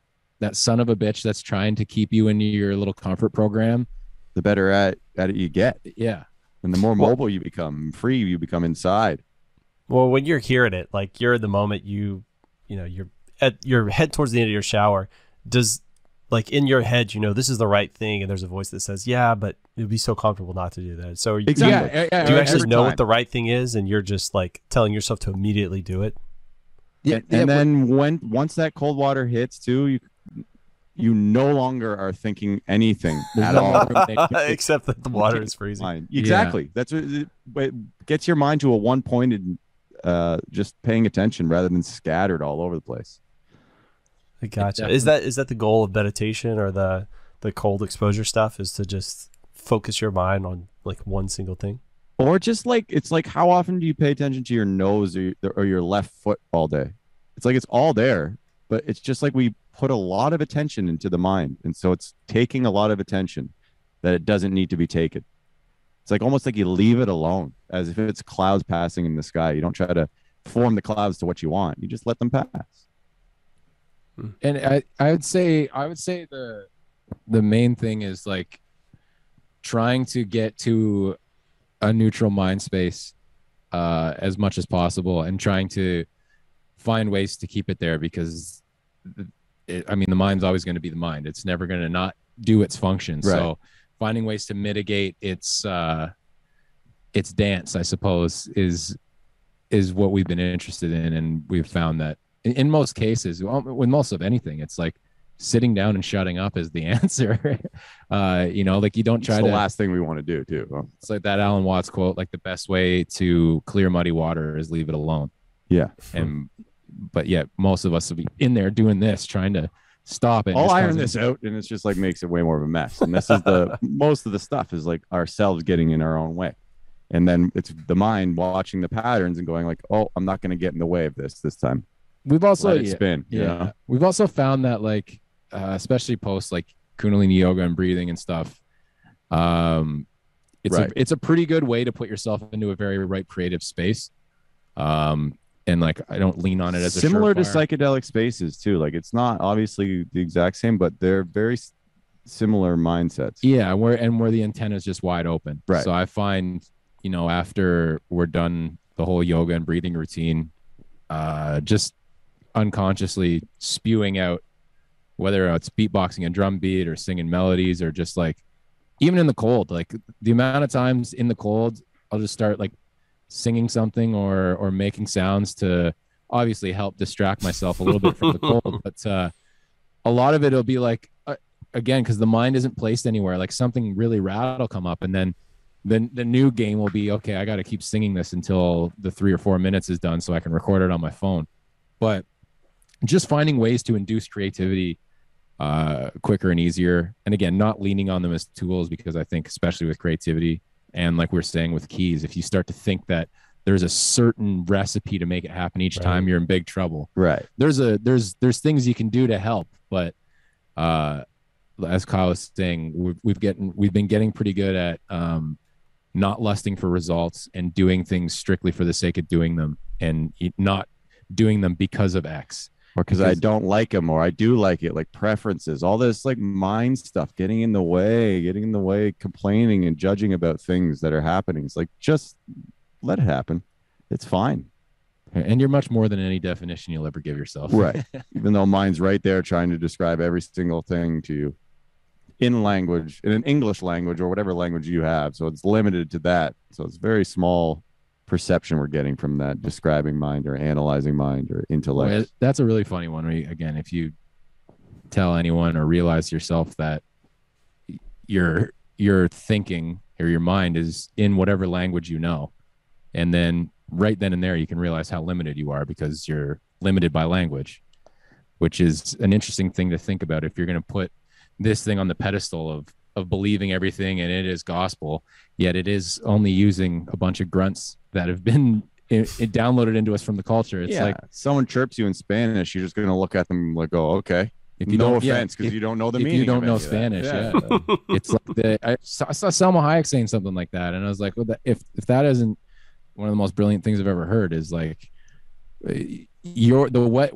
son of a bitch that's trying to keep you in your little comfort program, the better at it you get. Yeah. And the more mobile you become, free you become inside. Well, when you're hearing it, like you're in the moment, you're at your head towards the end of your shower. Does, like, in your head, this is the right thing, and there's a voice that says, yeah, but it would be so comfortable not to do that. So exactly. Do you actually know what the right thing is, and you're just like telling yourself to immediately do it? Yeah. And then once that cold water hits too, you no longer are thinking anything at all, except that the water is freezing. Exactly. Yeah. That's what it gets your mind to a one-pointed, just paying attention rather than scattered all over the place. I gotcha. Is that the goal of meditation, or the cold exposure stuff, is to just focus your mind on like one single thing? Or just like, it's like, how often do you pay attention to your nose or your left foot all day? It's like, it's all there, but it's just like we put a lot of attention into the mind. And so it's taking a lot of attention that it doesn't need to be taken. It's like almost like you leave it alone, as if it's clouds passing in the sky. You don't try to form the clouds to what you want. You just let them pass. And I would say the main thing is like trying to get to a neutral mind space as much as possible, and trying to find ways to keep it there, because the mind's always going to be the mind. It's never going to not do its function. Right. So finding ways to mitigate its dance, I suppose, is what we've been interested in. And we've found that in most cases, with most of anything, it's like sitting down and shutting up is the answer. Like you don't try to. It's the last thing we want to do too. Huh? It's like that Alan Watts quote, like the best way to clear muddy water is leave it alone. Yeah. But yet most of us will be in there doing this, trying to stop it. I'll iron this out, and it's just like makes it way more of a mess. And this is most of the stuff is like ourselves getting in our own way. And then it's the mind watching the patterns and going like, oh, I'm not going to get in the way of this time. We've also let it spin. Yeah. We've also found that like, especially post like Kundalini yoga and breathing and stuff. It's a pretty good way to put yourself into a very right creative space. And like, I don't lean on it as similar to psychedelic spaces too. Like it's not obviously the exact same, but they're very similar mindsets. Yeah. Where the antenna is just wide open. Right. So I find, after we're done the whole yoga and breathing routine, just unconsciously spewing out, whether it's beatboxing a drum beat or singing melodies, or just like, even in the cold, like the amount of times in the cold, I'll just start like singing something or making sounds to obviously help distract myself a little bit from the cold. But a lot of it will be like, again, because the mind isn't placed anywhere, like something really rad will come up, and then the new game will be, okay, I got to keep singing this until the 3 or 4 minutes is done so I can record it on my phone. But just finding ways to induce creativity quicker and easier. And again, not leaning on them as tools, because I think especially with creativity, and like we were saying with keys, if you start to think that there's a certain recipe to make it happen each time, you're in big trouble. Right. There's things you can do to help, but as Kyle was saying, we've been getting pretty good at not lusting for results and doing things strictly for the sake of doing them, and not doing them because of X. Or because I don't like them, or I do like it, like preferences, all this like mind stuff getting in the way, complaining and judging about things that are happening. It's like, just let it happen. It's fine. And you're much more than any definition you'll ever give yourself. Right. Even though mine's right there trying to describe every single thing to you in language, in an English language or whatever language you have. So it's limited to that. So it's very small perception we're getting from that describing mind or analyzing mind or intellect. Well, that's a really funny one. Again, if you tell anyone or realize yourself that your thinking or your mind is in whatever language you know, and then right then and there you can realize how limited you are because you're limited by language, which is an interesting thing to think about. If you're going to put this thing on the pedestal of of believing everything and it is gospel, yet it is only using a bunch of grunts that have been downloaded into us from the culture. It's like someone chirps you in Spanish, you're just going to look at them like, oh, okay. If you no don't, offense, because you don't know the if meaning. You don't of know any of Spanish. that. Yeah, it's like I saw Selma Hayek saying something like that, and I was like, well, if that isn't one of the most brilliant things I've ever heard, is like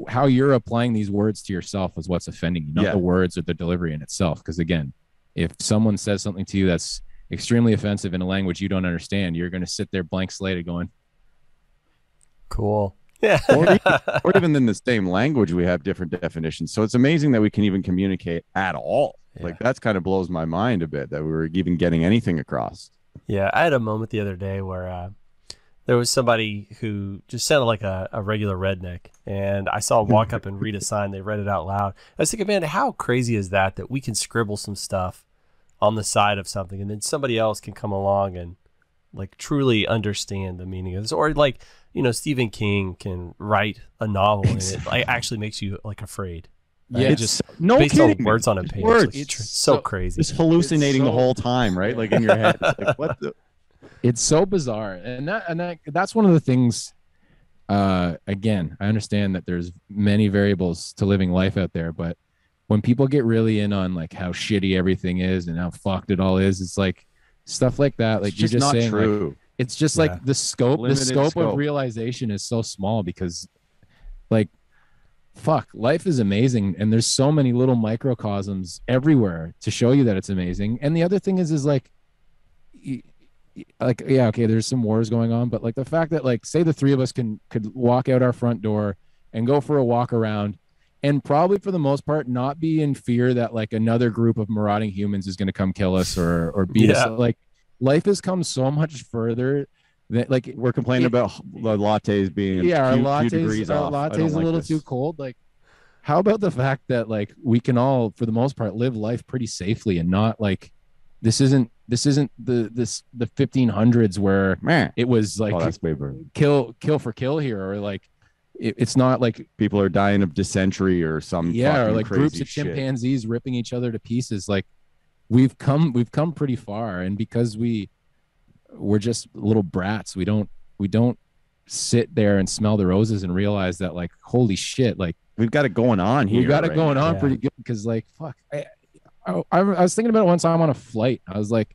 how you're applying these words to yourself is what's offending you, not the words or the delivery in itself. Because again, if someone says something to you that's extremely offensive in a language you don't understand, you're going to sit there blank slated going, cool. Yeah. or even in the same language, we have different definitions. So it's amazing that we can even communicate at all. Yeah. Like that's kind of blows my mind a bit that we were even getting anything across. Yeah. I had a moment the other day where there was somebody who just sounded like a regular redneck. And I saw him walk up and read a sign. They read it out loud. I was thinking, man, how crazy is that we can scribble some stuff on the side of something and then somebody else can come along and like truly understand the meaning of this? Or like, Stephen King can write a novel and it like actually makes you like afraid. Yeah, it's just no based kidding, on words on a page. Words. It's so crazy. Just hallucinating the whole time, right? Like in your head. It's like, what the? It's so bizarre, and that's one of the things. Again, I understand that there's many variables to living life out there, but when people get really in on like how shitty everything is and how fucked it all is, it's like stuff like that. Like you're just saying, true. Like, it's just like the scope of realization is so small because like, fuck, life is amazing. And there's so many little microcosms everywhere to show you that it's amazing. And the other thing is like, yeah, okay, there's some wars going on, but like the fact that like, say the three of us could walk out our front door and go for a walk around and probably for the most part, not be in fear that like another group of marauding humans is going to come kill us or beat us. Like, life has come so much further that like we're complaining about the lattes being our lattes a little too cold. Like, how about the fact that like we can all, for the most part, live life pretty safely and not like this isn't the 1500s where it was like kill for kill here, or like it's not like people are dying of dysentery or some or like groups of chimpanzees ripping each other to pieces. Like, we've come pretty far, and because we're just little brats, we don't sit there and smell the roses and realize that like, holy shit, like we've got it going on here. We've got it going on pretty good, because like, fuck, I was thinking about it one time on a flight. I was like,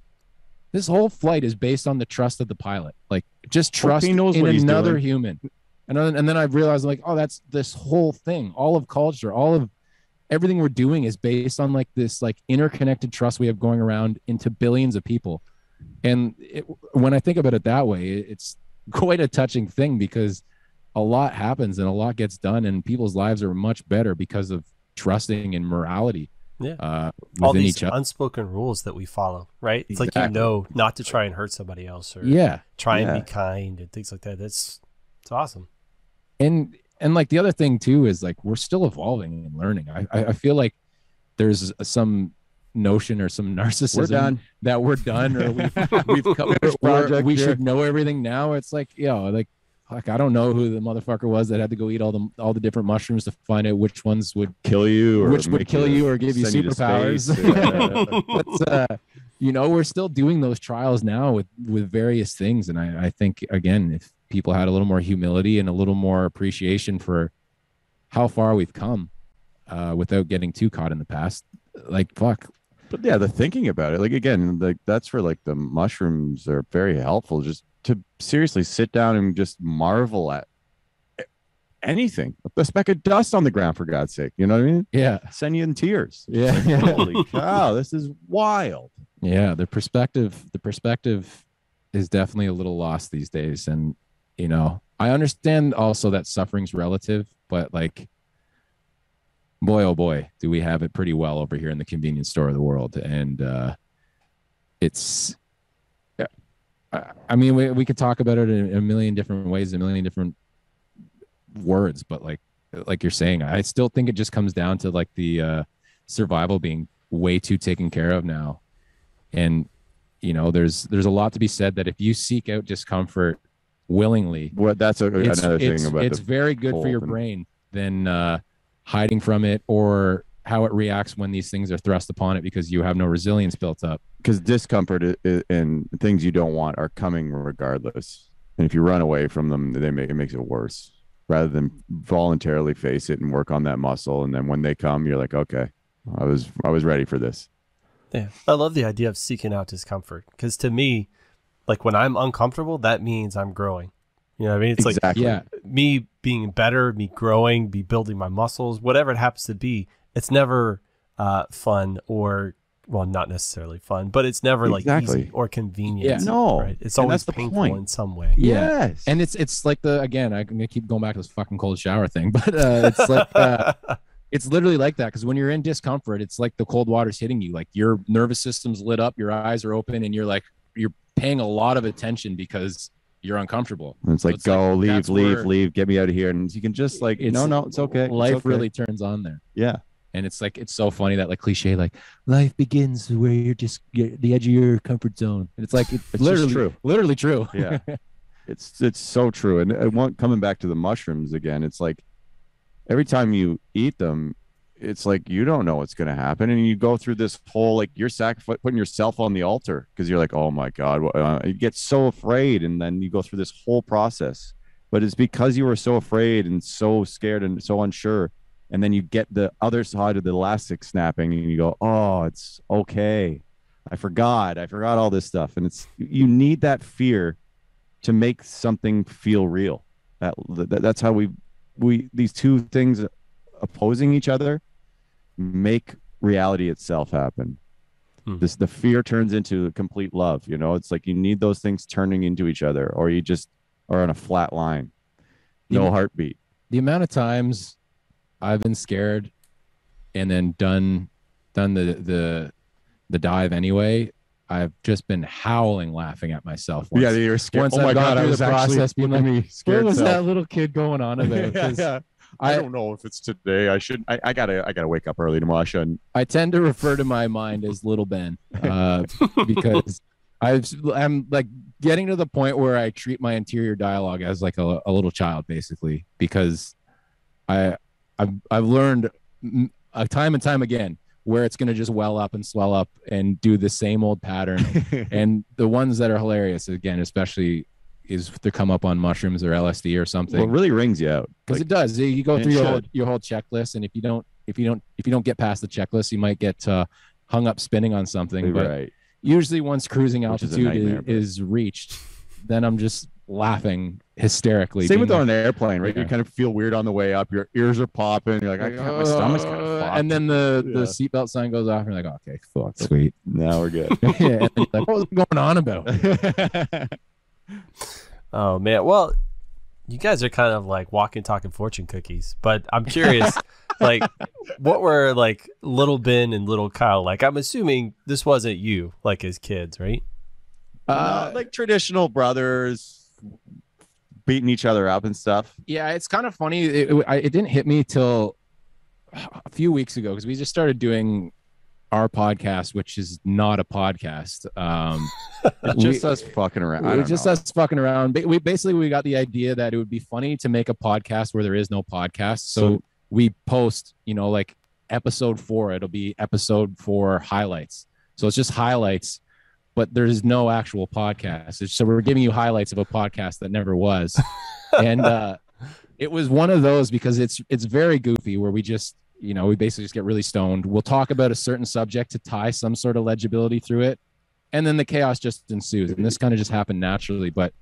this whole flight is based on the trust of the pilot, like just trust in another human. And then I realized like, oh, that's this whole thing, all of culture, all of everything we're doing is based on like this like interconnected trust we have going around into billions of people. And when I think about it that way, it's quite a touching thing, because a lot happens and a lot gets done, and people's lives are much better because of trusting in morality. Yeah. All these unspoken rules that we follow, right? It's like, not to try and hurt somebody else, or try and be kind and things like that. It's awesome. And like the other thing too is like, we're still evolving and learning. I feel like there's some notion or some narcissism that we're done, or we've covered this project. We should know everything now. It's like, like I don't know who the motherfucker was that had to go eat all the different mushrooms to find out which ones would kill you, or which would kill you or give you superpowers. But we're still doing those trials now with various things, and I think again, if people had a little more humility and a little more appreciation for how far we've come, without getting too caught in the past, like fuck. But yeah, the thinking about it, like again, like that's for like the mushrooms are very helpful, just to seriously sit down and just marvel at anything. A speck of dust on the ground, for God's sake. You know what I mean? Yeah. Send you in tears. Yeah. Holy cow, this is wild. Yeah, the perspective is definitely a little lost these days. And I understand also that suffering's relative, but like, boy, oh boy, do we have it pretty well over here in the convenience store of the world. And it's, I mean, we could talk about it in a million different ways, a million different words, but like you're saying, I still think it just comes down to like the survival being way too taken care of now. And, there's a lot to be said that if you seek out discomfort willingly, that's another thing about it's very good for your brain than hiding from it or how it reacts when these things are thrust upon it because you have no resilience built up. Because discomfort and things you don't want are coming regardless. And if you run away from them, it makes it worse rather than voluntarily face it and work on that muscle. And then when they come, you're like, okay, I was ready for this. Yeah. I love the idea of seeking out discomfort because to me, like when I'm uncomfortable, that means I'm growing. You know what I mean? It's exactly. like me being better, me growing, me building my muscles, whatever it happens to be. It's never fun or, well, not necessarily fun, but it's never like easy or convenient. Yeah. No. Right? It's always painful in some way. Yeah. Yes. And it's like again, I'm going to keep going back to this fucking cold shower thing, but it's like, it's literally like that. Cause when you're in discomfort, it's like the cold water's hitting you. Like your nervous system's lit up, your eyes are open and you're paying a lot of attention because you're uncomfortable. And it's like, go, like, leave, get me out of here. And you can just like, no, it's okay. Life really turns on there. Yeah. And it's like, it's so funny that like cliche, like life begins where you're the edge of your comfort zone. And it's like, it's literally true. Yeah. It's so true. And coming back to the mushrooms again, it's like every time you eat them, it's like you don't know what's going to happen. And you go through this whole, like you're putting yourself on the altar because you're like, oh my God, you get so afraid. And then you go through this whole process. But it's because you were so afraid and so scared and so unsure. And then you get the other side of the elastic snapping and you go, oh, it's okay. I forgot all this stuff. And you need that fear to make something feel real. That's how these two things opposing each other make reality itself happen. The fear turns into complete love. You know, it's like you need those things turning into each other, or you just are on a flat line, no heartbeat. The amount of times I've been scared and then done the dive anyway, I've just been howling laughing at myself. Yeah, you're scared. Once I got through the process, being like, what was that little kid going on about? Yeah. I don't know if it's today. I gotta wake up early tomorrow. I shouldn't. I tend to refer to my mind as Little Ben because I'm like getting to the point where I treat my interior dialogue as like a little child, basically, because I've learned time and time again where it's going to just well up and swell up and do the same old pattern. And the ones that are hilarious, again, especially is to come up on mushrooms or LSD or something. Well, it really rings you out because it does. You go through your whole checklist, and if you don't get past the checklist, you might get hung up spinning on something. But usually, once cruising altitude is reached, then I'm just laughing hysterically. Same with on an airplane, right? Yeah. You kind of feel weird on the way up. Your ears are popping. You're like, my stomach's kind of fucked. And then the seatbelt sign goes off, and you're like, okay, fuck, sweet. Now we're good. Yeah, and then you're like, what was going on about? Oh man, well, you guys are kind of like walking, talking fortune cookies. But I'm curious, like, what were like little Ben and little Kyle like? I'm assuming this wasn't you, like as kids, right? Like traditional brothers beating each other up and stuff. Yeah, it's kind of funny. It didn't hit me till a few weeks ago because we just started doing our podcast, which is not a podcast. It's just us fucking around. Us fucking around. We got the idea that it would be funny to make a podcast where there is no podcast. So we post, like episode 4, it'll be episode 4 highlights. So it's just highlights, but there's no actual podcast. So we're giving you highlights of a podcast that never was. And it was one of those because it's very goofy where we just, we basically just get really stoned. We'll talk about a certain subject to tie some sort of legibility through it. And then the chaos just ensues. And this kind of just happened naturally. But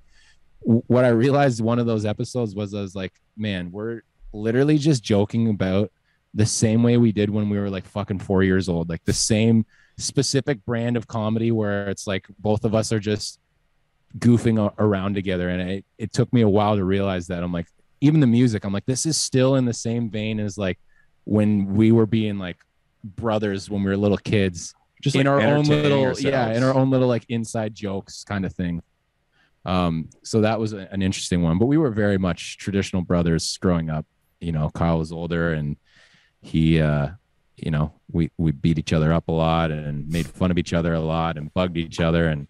what I realized one of those episodes was I was like, man, we're literally just joking about the same way we did when we were like fucking 4 years old. Like the same specific brand of comedy where it's like both of us are just goofing around together. And it took me a while to realize that. I'm like, even the music, I'm like, this is still in the same vein as like when we were being like brothers when we were little kids, just in our own little like inside jokes kind of thing. So that was an interesting one, but we were very much traditional brothers growing up. Kyle was older and he, we beat each other up a lot and made fun of each other a lot and bugged each other. And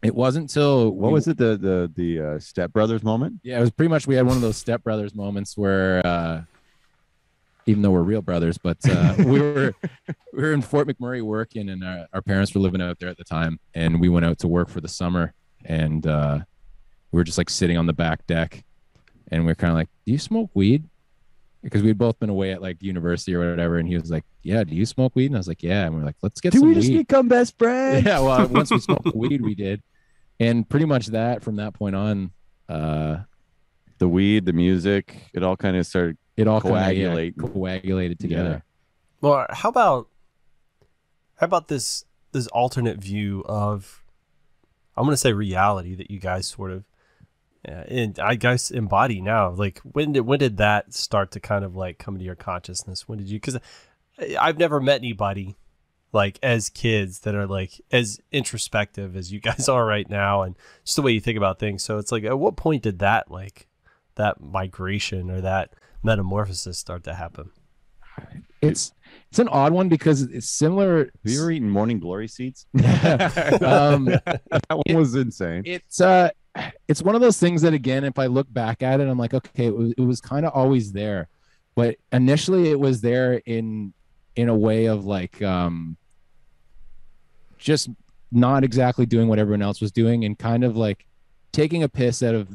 it wasn't until was it the Step Brothers moment? Yeah, it was pretty much we had one of those Step Brothers moments where even though we're real brothers, but we were in Fort McMurray working, and our parents were living out there at the time, and we went out to work for the summer, and we were just like sitting on the back deck, and we are kind of like, do you smoke weed? Because we'd both been away at like university or whatever, and he was like, yeah, do you smoke weed? And I was like, yeah. And we're like, let's get some weed. Do we just become best friends? Yeah, well, once we smoked weed, we did. And pretty much that, from that point on, the weed, the music, it all kind of started coagulated together. Yeah. Well, how about this alternate view of, I'm going to say, reality that you guys sort of, and I guess embody now? Like, when did that start to kind of like come into your consciousness? When did you? Because I've never met anybody like as kids that are like as introspective as you guys are right now, and just the way you think about things. So it's like, at what point did that migration or that metamorphosis start to happen? It's an odd one because it's similar. Have you ever eaten morning glory seeds? That one was insane. It's one of those things that, again, if I look back at it, I'm like, okay, it was kind of always there, but initially it was there in a way of like just not exactly doing what everyone else was doing, and kind of like taking a piss out of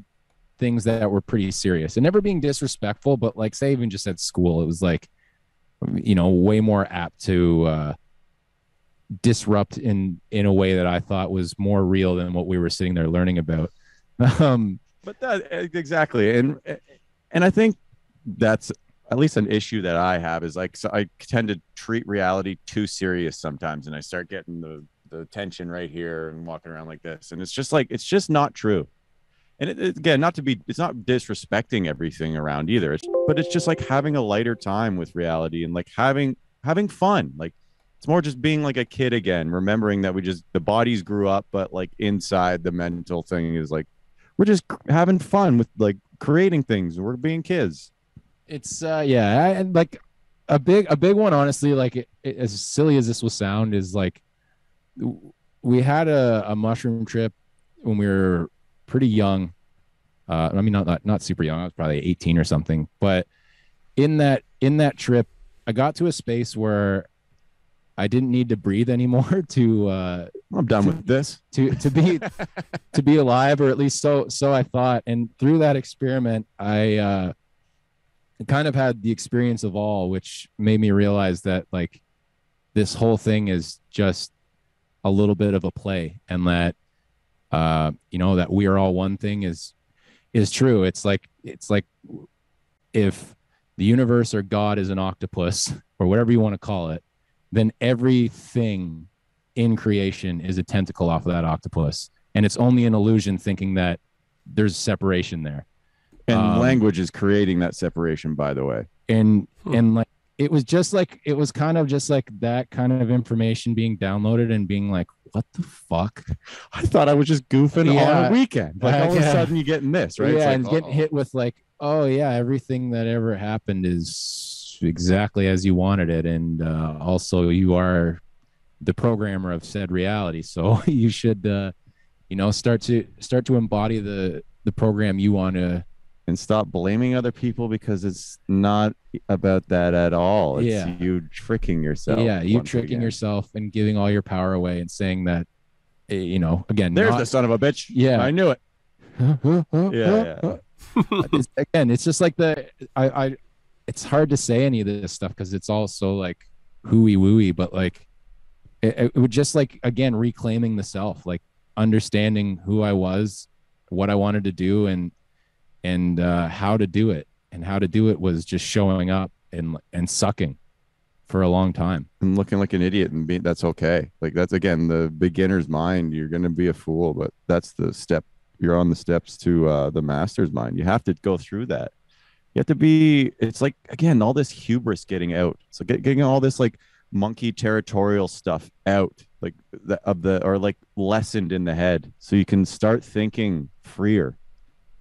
things that were pretty serious, and never being disrespectful, but like, say, even just at school, it was like, way more apt to disrupt in a way that I thought was more real than what we were sitting there learning about. But that exactly, and I think that's at least an issue that I have, is like, so I tend to treat reality too serious sometimes, and I start getting the tension right here and walking around like this, and it's just not true. And again, it's not disrespecting everything around either. But it's just like having a lighter time with reality, and like having fun. Like, it's more just being like a kid again, remembering that the bodies grew up, but like inside, the mental thing is like, we're just having fun with like creating things. We're being kids. It's and like a big one, honestly. Like, as silly as this will sound, is like, we had a mushroom trip when we were pretty young. I mean, not super young. I was probably 18 or something. But in that trip, I got to a space where I didn't need to breathe anymore to I'm done with this, to be alive, or at least so I thought. And through that experiment, I kind of had the experience of all, which made me realize that like this whole thing is just a little bit of a play, and that that we are all one thing is true. It's like if the universe or God is an octopus, or whatever you want to call it, then everything in creation is a tentacle off of that octopus. And it's only an illusion thinking that there's separation there. And language is creating that separation, by the way. And like, it was kind of just like that kind of information being downloaded and being like, what the fuck? I thought I was just goofing on a weekend. Like, all of a sudden you getting this, right? Yeah, like, and getting hit with like, oh yeah, everything that ever happened is exactly as you wanted it. And also, you are the programmer of said reality. So you should start to embody the program you want to, and stop blaming other people, because it's not about that at all. It's you tricking yourself. Yeah, you tricking yourself and giving all your power away and saying that, again, there's the son of a bitch. Yeah, I knew it. It's just like it's hard to say any of this stuff because it's all so like hooey wooey, but like it would just like, again, reclaiming the self, like understanding who I was, what I wanted to do, and how to do it. And how to do it was just showing up and sucking for a long time and looking like an idiot, and that's okay. Like, that's, again, the beginner's mind. You're going to be a fool, but that's the step. You're on the steps to the master's mind. You have to go through that. You have to be, it's like, again, all this hubris getting out. So getting all this like monkey territorial stuff out, like or like lessened in the head, so you can start thinking freer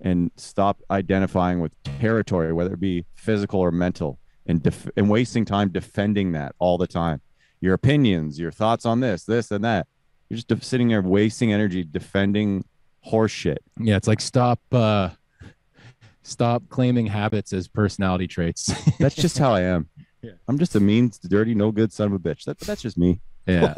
and stop identifying with territory, whether it be physical or mental, and wasting time defending that all the time. Your opinions, your thoughts on this and that. You're just sitting there wasting energy defending horse shit. Yeah, it's like stop claiming habits as personality traits. That's just how I am. I'm just a mean, dirty, no good son of a bitch. That's just me. Yeah.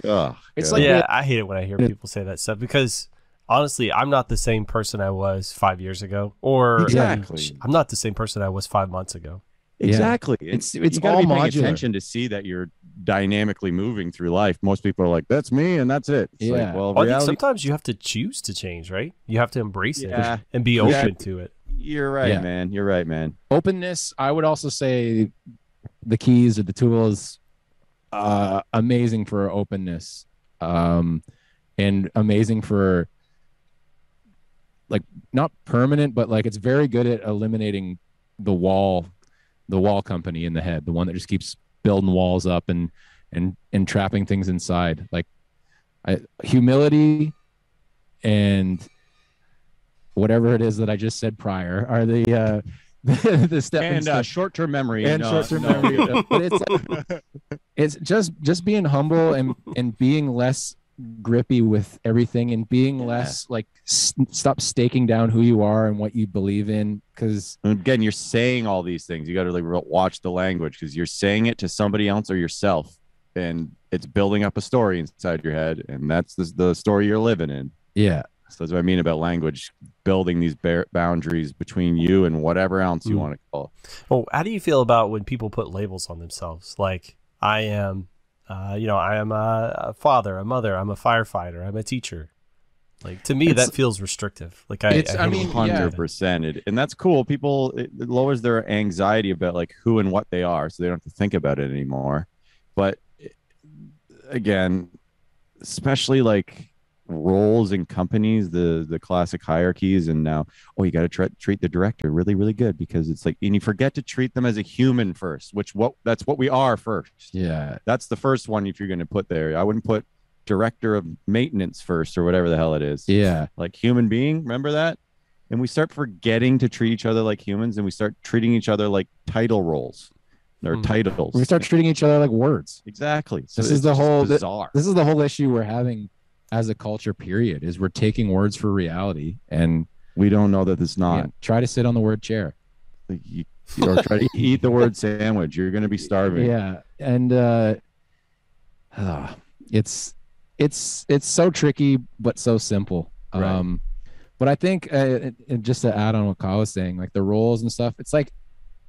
Oh, It's God. like Yeah, I hate it when I hear people say that stuff because honestly, I'm not the same person I was 5 years ago, or Exactly. I'm not the same person I was 5 months ago. Exactly. It's you got to all be paying modular. attention to see that you're dynamically moving through life. Most people are like, "That's me," and that's it. It's like, well, I think reality. sometimes you have to choose to change, right? You have to embrace Yeah. it and be open to it. You're right, man. You're right, man. Openness, I would also say the keys or the tools, amazing for openness, and amazing for like not permanent, but like it's very good at eliminating the wall company in the head, the one that just keeps building walls up and trapping things inside. Like humility and whatever it is that I just said prior are the stepping And short-term memory and short-term memory. But it's like, it's just being humble and being less grippy with everything and being less like stop staking down who you are and what you believe in, because again, you're saying all these things. You got to like watch the language, because you're saying it to somebody else or yourself, and it's building up a story inside your head, and that's the story you're living in. Yeah. So that's what I mean about language, building these boundaries between you and whatever else you want to call it. Well, how do you feel about when people put labels on themselves? Like, I am, I am a father, a mother, I'm a firefighter, I'm a teacher. Like, to me, that feels restrictive. Like, I mean, 100%. And that's cool. People, it lowers their anxiety about like who and what they are, so they don't have to think about it anymore. But again, especially like roles in companies, the classic hierarchies, and now, you got to treat the director really, really good, because it's like, and you forget to treat them as a human first, that's what we are first. Yeah. That's the first one. If you're going to put there, I wouldn't put director of maintenance first, or whatever the hell it is. Yeah. Like human being, remember that? And we start forgetting to treat each other like humans, and we start treating each other like title roles or titles. We start treating each other like words. Exactly. So This is the whole bizarre. This is the whole issue we're having as a culture, period, is we're taking words for reality, and we don't know that it's not. Try to sit on the word chair. Like or try to eat the word sandwich. You're going to be starving. Yeah. And it's so tricky, but so simple. Right. But I think just to add on what Kyle was saying, like the roles and stuff, it's like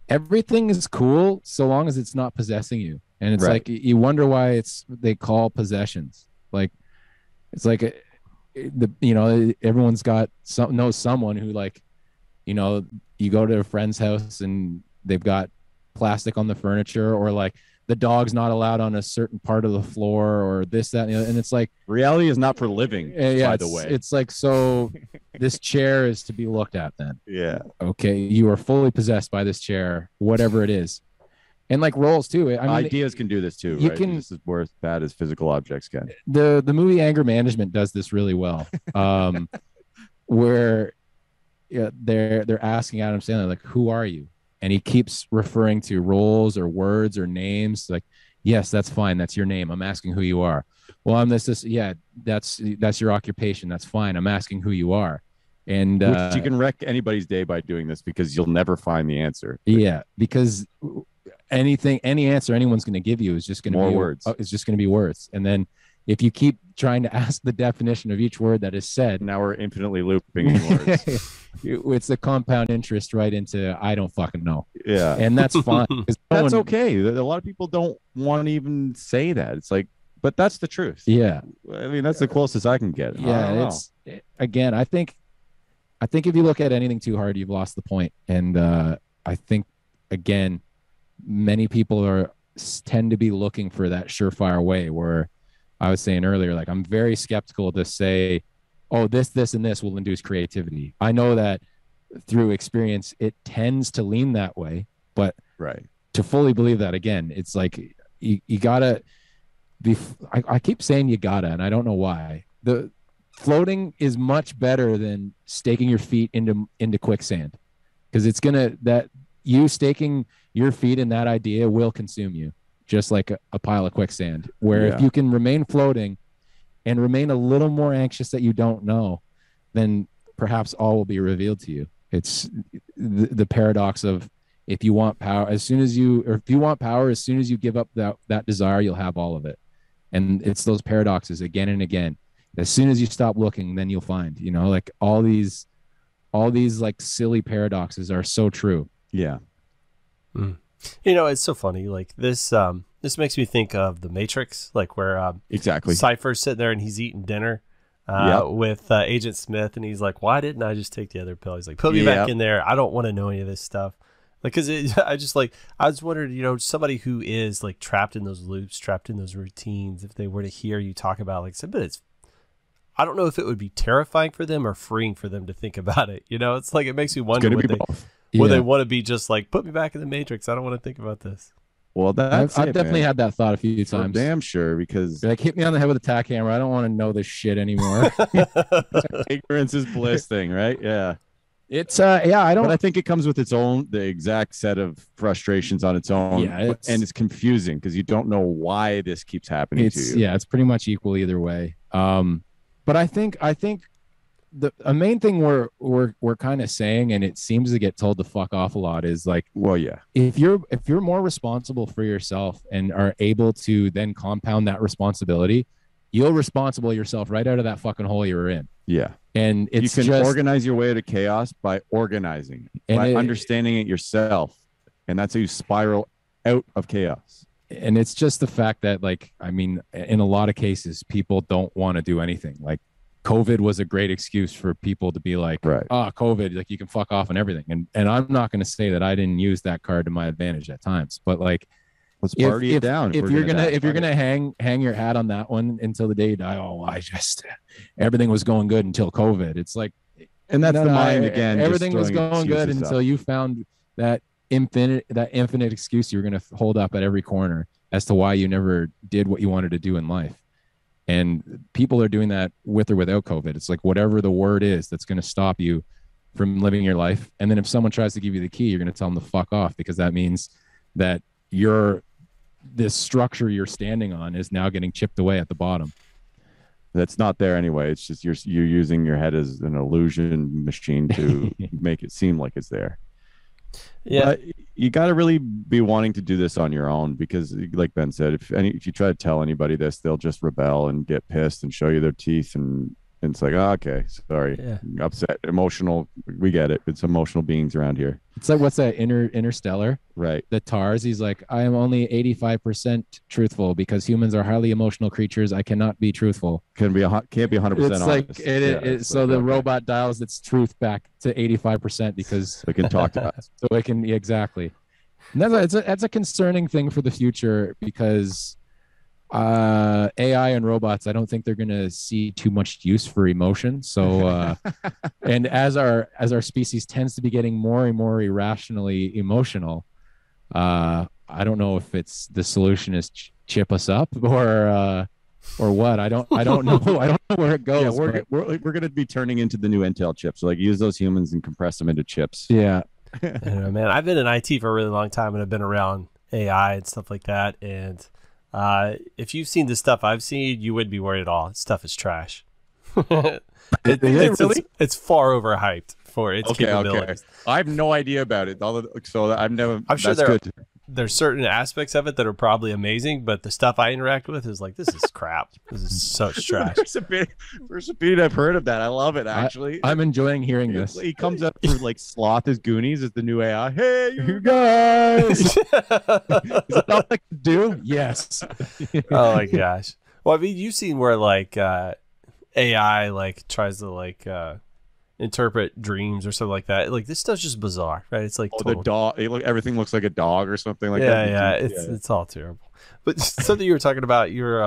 everything is cool so long as it's not possessing you. And it's like, you wonder why they call possessions. Like, it's like everyone's knows someone who, like, you go to a friend's house and they've got plastic on the furniture, or like the dog's not allowed on a certain part of the floor, or this, that, and the other. And it's like, reality is not for living, by the way. It's like, so this chair is to be looked at then. Yeah. Okay. You are fully possessed by this chair, whatever it is. And like roles too. I mean, ideas can do this too. You right? can. This is worth bad as physical objects can. The movie Anger Management does this really well, where they're asking Adam Sandler, like, who are you? And he keeps referring to roles or words or names. Like, yes, that's fine. That's your name. I'm asking who you are. Well, I'm this. Yeah, that's your occupation. That's fine. I'm asking who you are. And which you can wreck anybody's day by doing this, because you'll never find the answer. Yeah, because any answer anyone's going to give you is just going to be words. It's just going to be words. And then if you keep trying to ask the definition of each word that is said, now we're infinitely looping in words. It's the compound interest right into I don't fucking know. Yeah, and that's fine. That's okay. A lot of people don't want to even say that. It's like, but that's the truth. Yeah, I mean, that's the closest I can get. Yeah, again, I think if you look at anything too hard, you've lost the point. And I think, again, many people tend to be looking for that surefire way, where I was saying earlier, like, I'm very skeptical to say, oh, this, and this will induce creativity. I know that through experience, it tends to lean that way, but to fully believe that, again, it's like, you gotta be, I keep saying you gotta, and I don't know why. The floating is much better than staking your feet into quicksand, because it's you staking your feet in that idea will consume you, just like a pile of quicksand. Where if you can remain floating and remain a little more anxious that you don't know, then perhaps all will be revealed to you. It's the paradox of if you want power, as soon as you give up that desire, you'll have all of it. And it's those paradoxes again and again. As soon as you stop looking, then you'll find, like all these like silly paradoxes are so true. Yeah. Mm. It's so funny. Like this makes me think of the Matrix, like where exactly Cypher's sitting there and he's eating dinner with Agent Smith, and he's like, "Why didn't I just take the other pill?" He's like, "Put me back in there. I don't want to know any of this stuff." Like, because I was wondering, somebody who is like trapped in those loops, trapped in those routines, if they were to hear you talk about, like, but I don't know if it would be terrifying for them or freeing for them to think about it. It's like, it makes me wonder would they want to be just like, put me back in the Matrix. I don't want to think about this. Well, I've definitely had that thought a few times. Damn sure, because like, hit me on the head with a tack hammer. I don't want to know this shit anymore. Ignorance is bliss thing, right? Yeah. It's I think it comes with the exact set of frustrations on its own. Yeah, and it's confusing because you don't know why this keeps happening to you. Yeah, it's pretty much equal either way. But I think a main thing we're kind of saying, and it seems to get told to fuck off a lot, is like, well, yeah, if you're more responsible for yourself and are able to then compound that responsibility, you'll responsible yourself right out of that fucking hole you're in. Yeah. And it's you can organize your way to chaos by organizing, by understanding it yourself. And that's how you spiral out of chaos. And it's just the fact that, like, I mean, in a lot of cases, people don't want to do anything. Like, COVID was a great excuse for people to be like, right, COVID, like, you can fuck off on everything. And I'm not going to say that I didn't use that card to my advantage at times, but like, let's party it down. If you're gonna hang your hat on that one until the day you die, everything was going good until COVID. It's like, and that's the mind again. Everything was going good until you found that infinite excuse you're gonna hold up at every corner as to why you never did what you wanted to do in life. And people are doing that with or without COVID. It's like, whatever the word is that's going to stop you from living your life. And then if someone tries to give you the key, you're going to tell them to fuck off, because that means that this structure you're standing on is now getting chipped away at the bottom. That's not there anyway. It's just you're using your head as an illusion machine to make it seem like it's there. Yeah, but you got to really be wanting to do this on your own, because, like Ben said, if you try to tell anybody this, they'll just rebel and get pissed and show you their teeth, and it's like, oh, okay, sorry, upset, emotional. We get it. It's emotional beings around here. It's like, what's that, Interstellar? Right. The TARS. He's like, I am only 85% truthful because humans are highly emotional creatures. I cannot be truthful. Can't be 100% honest. Like so the robot dials its truth back to 85% because it can talk to us. So it can, exactly. And that's a concerning thing for the future, because AI and robots, I don't think they're going to see too much use for emotion. So and as our species tends to be getting more and more irrationally emotional, I don't know if it's the solution is chip us up or what. I don't know. I don't know where it goes. Yeah, we're going to be turning into the new Intel chips. So, like, use those humans and compress them into chips. Yeah. I don't know, man. I've been in IT for a really long time, and I've been around AI and stuff like that, and if you've seen the stuff I've seen, you wouldn't be worried at all. This stuff is trash. It's far overhyped for its capabilities. I have no idea about it. I'm sure there's certain aspects of it that are probably amazing, but the stuff I interact with is like, this is crap. This is such trash. First opinion I've heard of that. I love it, actually. I'm enjoying hearing this. He comes up for like Sloth as Goonies as the new AI. Hey, you guys! Is that all I can do? Yes. Oh my gosh. Well, I mean, you've seen where like AI like tries to like interpret dreams or something like that. Like, this stuff's just bizarre, right? It's like the dog. Everything looks like a dog or something like that. Yeah, it's all terrible. But something you were talking about, you're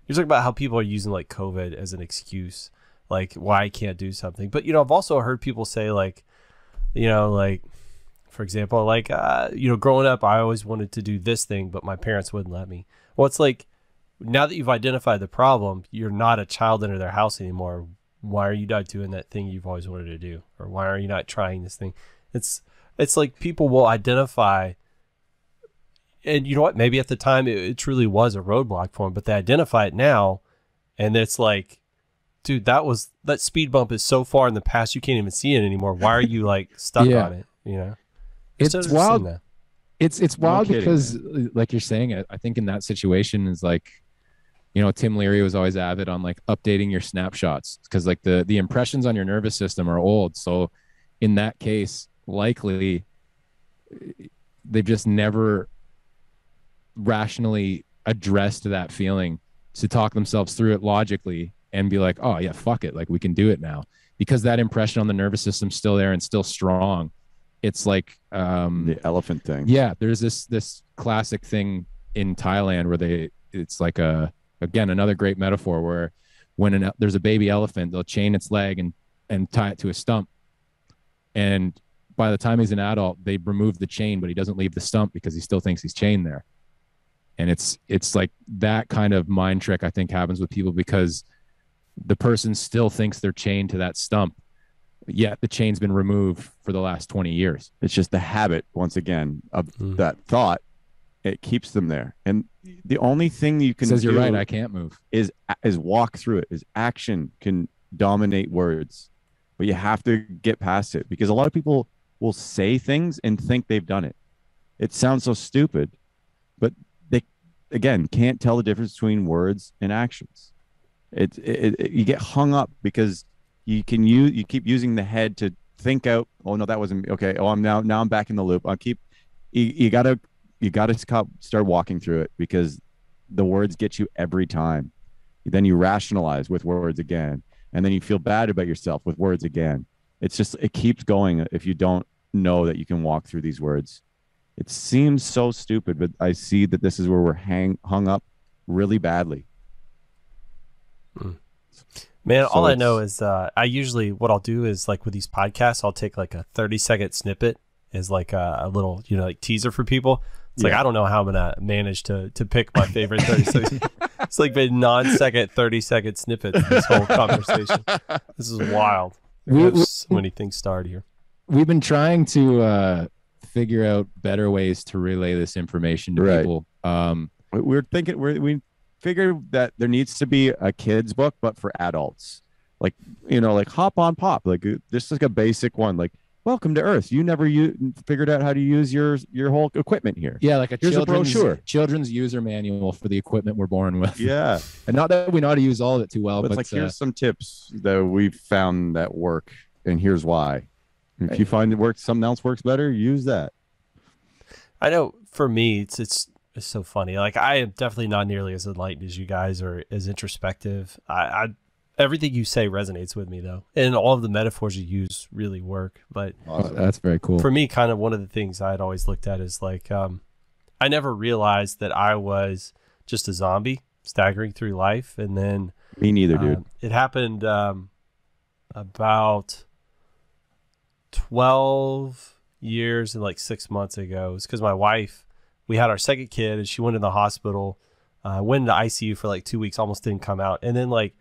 talking about how people are using like COVID as an excuse, like why I can't do something. But I've also heard people say like, like, for example, like growing up, I always wanted to do this thing, but my parents wouldn't let me. Well, it's like, now that you've identified the problem, you're not a child under their house anymore. Why are you not doing that thing you've always wanted to do? Or why are you not trying this thing? It's like people will identify, and you know what? Maybe at the time it truly was a roadblock for them, but they identify it now, and it's like, dude, that speed bump is so far in the past you can't even see it anymore. Why are you like stuck on it? It's wild. That. It's wild kidding, because, like you're saying, I think in that situation is like, Tim Leary was always avid on like updating your snapshots because like the impressions on your nervous system are old. So in that case, likely they've just never rationally addressed that feeling to talk themselves through it logically and be like, oh yeah, fuck it, like we can do it now, because that impression on the nervous system's still there and still strong. It's like the elephant thing. Yeah, there's this classic thing in Thailand where it's like again another great metaphor where when there's a baby elephant, they'll chain its leg and tie it to a stump, and by the time he's an adult, they remove the chain, but he doesn't leave the stump because he still thinks he's chained there. And it's like that kind of mind trick I think happens with people because the person still thinks they're chained to that stump, yet the chain's been removed for the last 20 years. It's just the habit, once again, of that thought. It keeps them there. And the only thing you can says do you're right, I can't move. Is walk through it. Is action can dominate words. But you have to get past it because a lot of people will say things and think they've done it. It sounds so stupid, but they, again, can't tell the difference between words and actions. You get hung up because you keep using the head to think out. Oh no, that wasn't okay. Oh, now I'm back in the loop. You gotta start walking through it because the words get you every time. Then you rationalize with words again, and then you feel bad about yourself with words again. It's just, it keeps going if you don't know that you can walk through these words. It seems so stupid, but I see that this is where we're hung up really badly. Man, all I know is I usually, what I'll do is like with these podcasts, I'll take like a 30-second snippet as like a little, like teaser for people. It's like, I don't know how I'm going to manage to pick my favorite 30 seconds. It's like been non-second 30-second snippets this whole conversation. This is wild. We have so many things started here. We've been trying to figure out better ways to relay this information to people. We're thinking, we figured that there needs to be a kid's book, but for adults. Like, like Hop on Pop. Like, this is like a basic one. Like, welcome to Earth. You never figured out how to use your whole equipment here. Yeah, like here's a brochure. Children's user manual for the equipment we're born with. Yeah. And not that we know how to use all of it too well, but it's like, here's some tips that we've found that work, and here's why. If you find something else works better, use that. I know for me, it's so funny. Like, I am definitely not nearly as enlightened as you guys or as introspective. Everything you say resonates with me, though, and all of the metaphors you use really work. But awesome. That's very cool. For me, kind of one of the things I'd always looked at is like, I never realized that I was just a zombie staggering through life, and then me neither, dude. It happened about 12 years and like 6 months ago. It's because my wife, we had our second kid, and she went in the hospital, went into ICU for like 2 weeks, almost didn't come out, and then like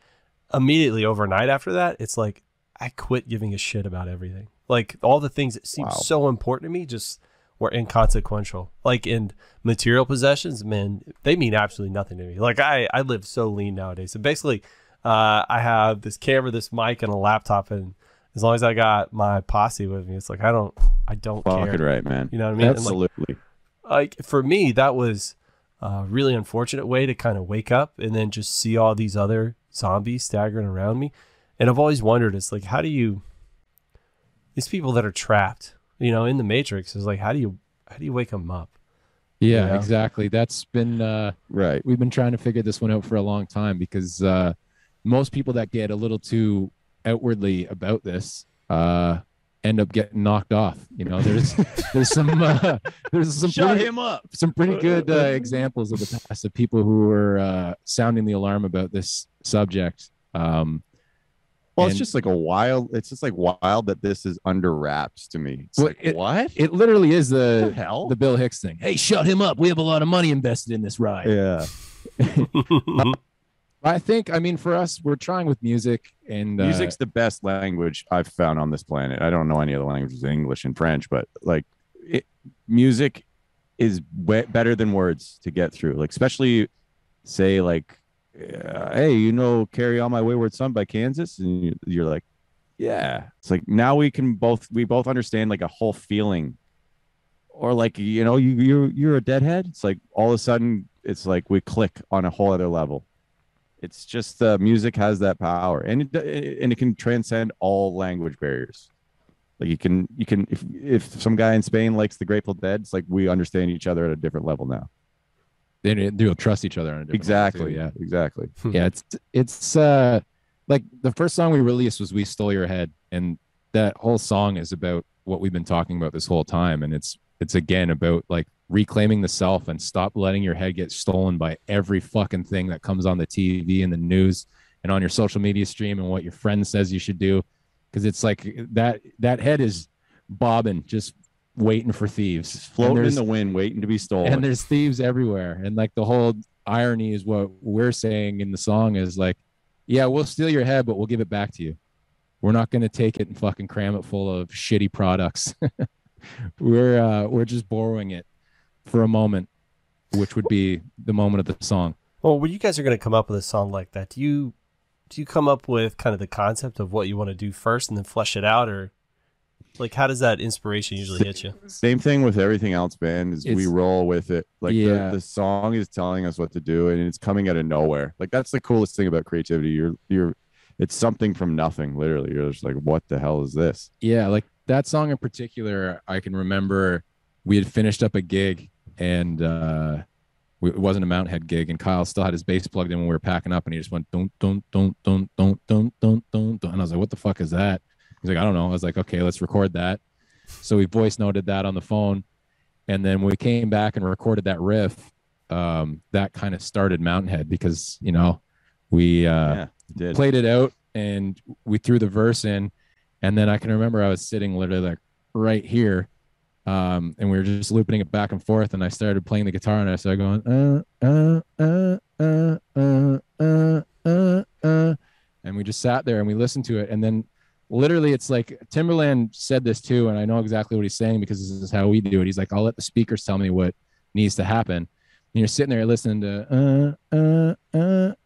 immediately overnight after that, it's like I quit giving a shit about everything. Like all the things that seemed so important to me just were inconsequential. Like in material possessions, man, they mean absolutely nothing to me. Like I live so lean nowadays. So basically, I have this camera, this mic, and a laptop, and as long as I got my posse with me, it's like I don't care. Fucking right, man. You know what I mean? Absolutely. Like for me, that was a really unfortunate way to kind of wake up and then just see all these other zombies staggering around me. And I've always wondered, it's like, how do you, these people that are trapped, in the Matrix, is like, how do you wake them up? Yeah, exactly. That's been right. We've been trying to figure this one out for a long time because most people that get a little too outwardly about this end up getting knocked off. There's some shut him up. Some pretty good examples of the past of people who were sounding the alarm about this subject. It's just like wild that this is under wraps to me. What? It literally is the hell? The Bill Hicks thing. Hey, shut him up. We have a lot of money invested in this ride. Yeah. I mean, for us, we're trying with music, and music's the best language I've found on this planet. I don't know any other languages, English and French, but like music is better than words to get through. Like, especially say like, hey, Carry On My Wayward Son by Kansas. And you're like, yeah, it's like now we both understand like a whole feeling or like, you know, you're a deadhead. It's like all of a sudden it's like we click on a whole other level. It's just music has that power, and it can transcend all language barriers. Like you can if some guy in Spain likes the Grateful Dead, it's like we understand each other at a different level now. They'll trust each other on a different Exactly. level too, yeah. Exactly. Yeah, it's like the first song we released was "We Stole Your Head," and that whole song is about what we've been talking about this whole time, and it's again about like reclaiming the self and stop letting your head get stolen by every fucking thing that comes on the TV and the news and on your social media stream and what your friend says you should do, because it's like that head is bobbing, just waiting for thieves, just floating in the wind, waiting to be stolen. And there's thieves everywhere. And like the whole irony is what we're saying in the song is like, yeah, we'll steal your head, but we'll give it back to you. We're not going to take it and fucking cram it full of shitty products. We're just borrowing it for a moment, which would be the moment of the song. Well, when you guys are going to come up with a song like that, do you come up with kind of the concept of what you want to do first and then flesh it out, or like how does that inspiration usually hit you? Same thing with everything else, man. We roll with it. Like the song is telling us what to do, and it's coming out of nowhere. Like that's the coolest thing about creativity. It's something from nothing. Literally, you're just like, what the hell is this? Yeah, like that song in particular, I can remember we had finished up a gig, and it wasn't a Mountain Head gig, and Kyle still had his bass plugged in when we were packing up, and he just went don't, and I was like, what the fuck is that? He's like, I don't know. I was like, okay, let's record that. So we voice noted that on the phone, and then when we came back and recorded that riff, that kind of started Mountain Head, because you know we played it out and we threw the verse in, and then I can remember I was sitting literally like right here, and we were just looping it back and forth, and I started playing the guitar, and I started going and we just sat there and we listened to it, and then literally it's like Timberland said this too, and I know exactly what he's saying because this is how we do it. He's like, I'll let the speakers tell me what needs to happen, and you're sitting there listening to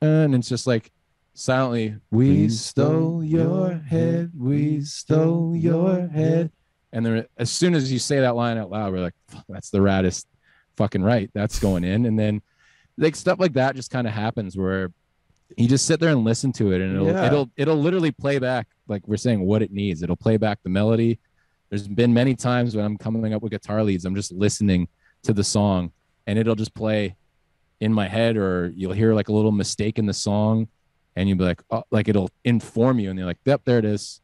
and it's just like silently, we stole your head, we stole your head. And then as soon as you say that line out loud, we're like, that's the raddest fucking right. That's going in. And then like stuff like that just kind of happens where you just sit there and listen to it, and it'll literally play back, like we're saying, what it needs. It'll play back the melody. There's been many times when I'm coming up with guitar leads, I'm just listening to the song, and it'll just play in my head, or you'll hear like a little mistake in the song, and you'll be like, oh, like it'll inform you, and you're like, yep, there it is.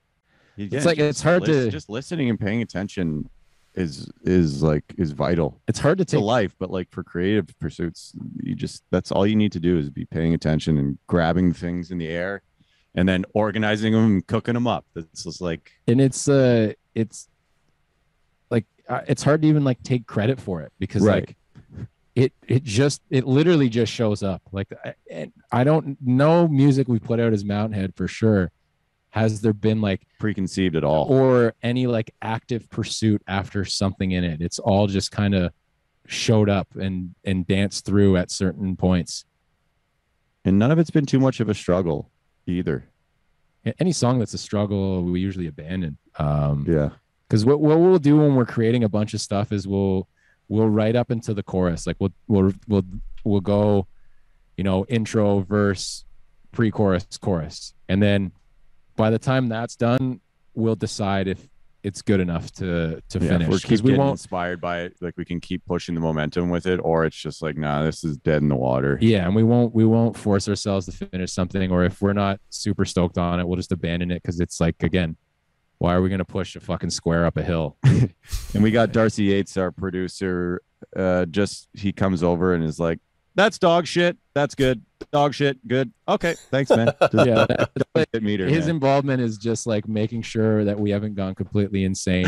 It's like it's hard to just listening and paying attention is vital. It's hard to take life, but like for creative pursuits, that's all you need to do is be paying attention and grabbing things in the air, and then organizing them and cooking them up. It's just like, and it's like it's hard to even like take credit for it, because like it literally just shows up. Like I don't know music we put out as Mountain Head for sure has there been like preconceived at all, or any like active pursuit after something in it. It's all just kind of showed up and danced through at certain points, and none of it's been too much of a struggle either. Any song that's a struggle we usually abandon, because what we'll do when we're creating a bunch of stuff is we'll write up into the chorus. Like we'll go, you know, intro, verse, pre-chorus, chorus, and then by the time that's done, we'll decide if it's good enough to finish. Because we won't inspired by it, like we can keep pushing the momentum with it, or it's just like, nah, this is dead in the water. Yeah, and we won't force ourselves to finish something, or if we're not super stoked on it, we'll just abandon it, because it's like, again, why are we gonna push a fucking square up a hill? And we got Darcy Yates, our producer. He comes over and is like, that's dog shit. That's good. Dog shit. Good. Okay. Thanks, man. His involvement is just like making sure that we haven't gone completely insane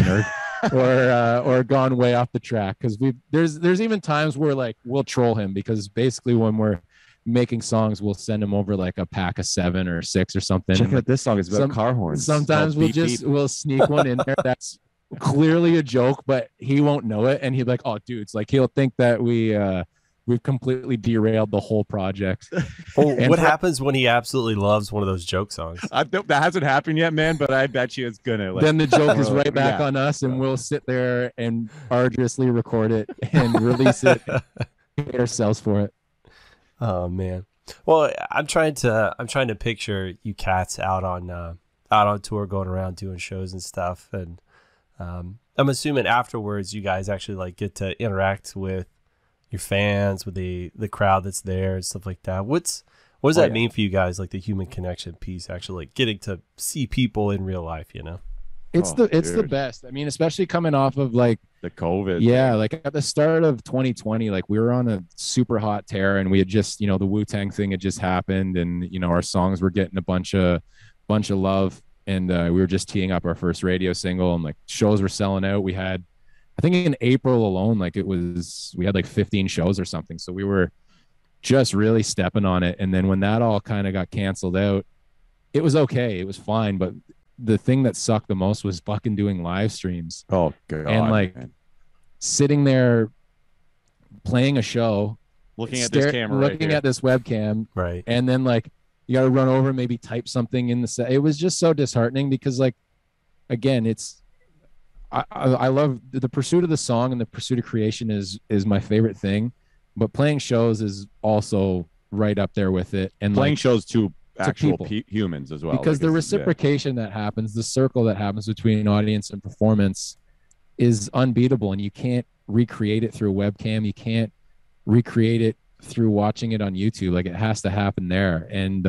or gone way off the track. Because there's even times where like we'll troll him, because basically when we're making songs, we'll send him over like a pack of 7 or 6 or something. Check out this song. It's about car horns. Sometimes we'll sneak one in there that's clearly a joke, but he won't know it, and he'd be like, oh, dudes, like he'll think that we we've completely derailed the whole project. Well, And what for- happens when he absolutely loves one of those joke songs? That hasn't happened yet, man, but I bet you it's gonna. Like, Then the joke is or, right back yeah. on us, and we'll sit there and arduously record it and release it, pay ourselves for it. Oh man. Well, I'm trying to picture you cats out on tour, going around doing shows and stuff, and I'm assuming afterwards you guys actually like get to interact with your fans, with the crowd that's there and stuff like that. What does that mean for you guys, like the human connection piece, actually like getting to see people in real life, you know? It's the best. I mean, especially coming off of like The COVID. yeah, like at the start of 2020, like we were on a super hot tear, and we had just, the Wu-Tang thing had just happened, and our songs were getting a bunch of love, and we were just teeing up our first radio single, and like shows were selling out. We had, I think in April alone, like we had like 15 shows or something, so we were just really stepping on it. And then when that all kind of got canceled out, it was okay, it was fine, but the thing that sucked the most was fucking doing live streams. Oh god. And like sitting there playing a show, looking at this camera, looking at this webcam, Right. and then like you got to run over and maybe type something in the set. It was just so disheartening because, like, again, I love the pursuit of the song, and the pursuit of creation is my favorite thing, but playing shows is also right up there with it. And playing like, shows to actual people. humans as well, because the reciprocation that happens, the circle that happens between audience and performance is unbeatable, and you can't recreate it through a webcam. You can't recreate it through watching it on YouTube. Like, it has to happen there. And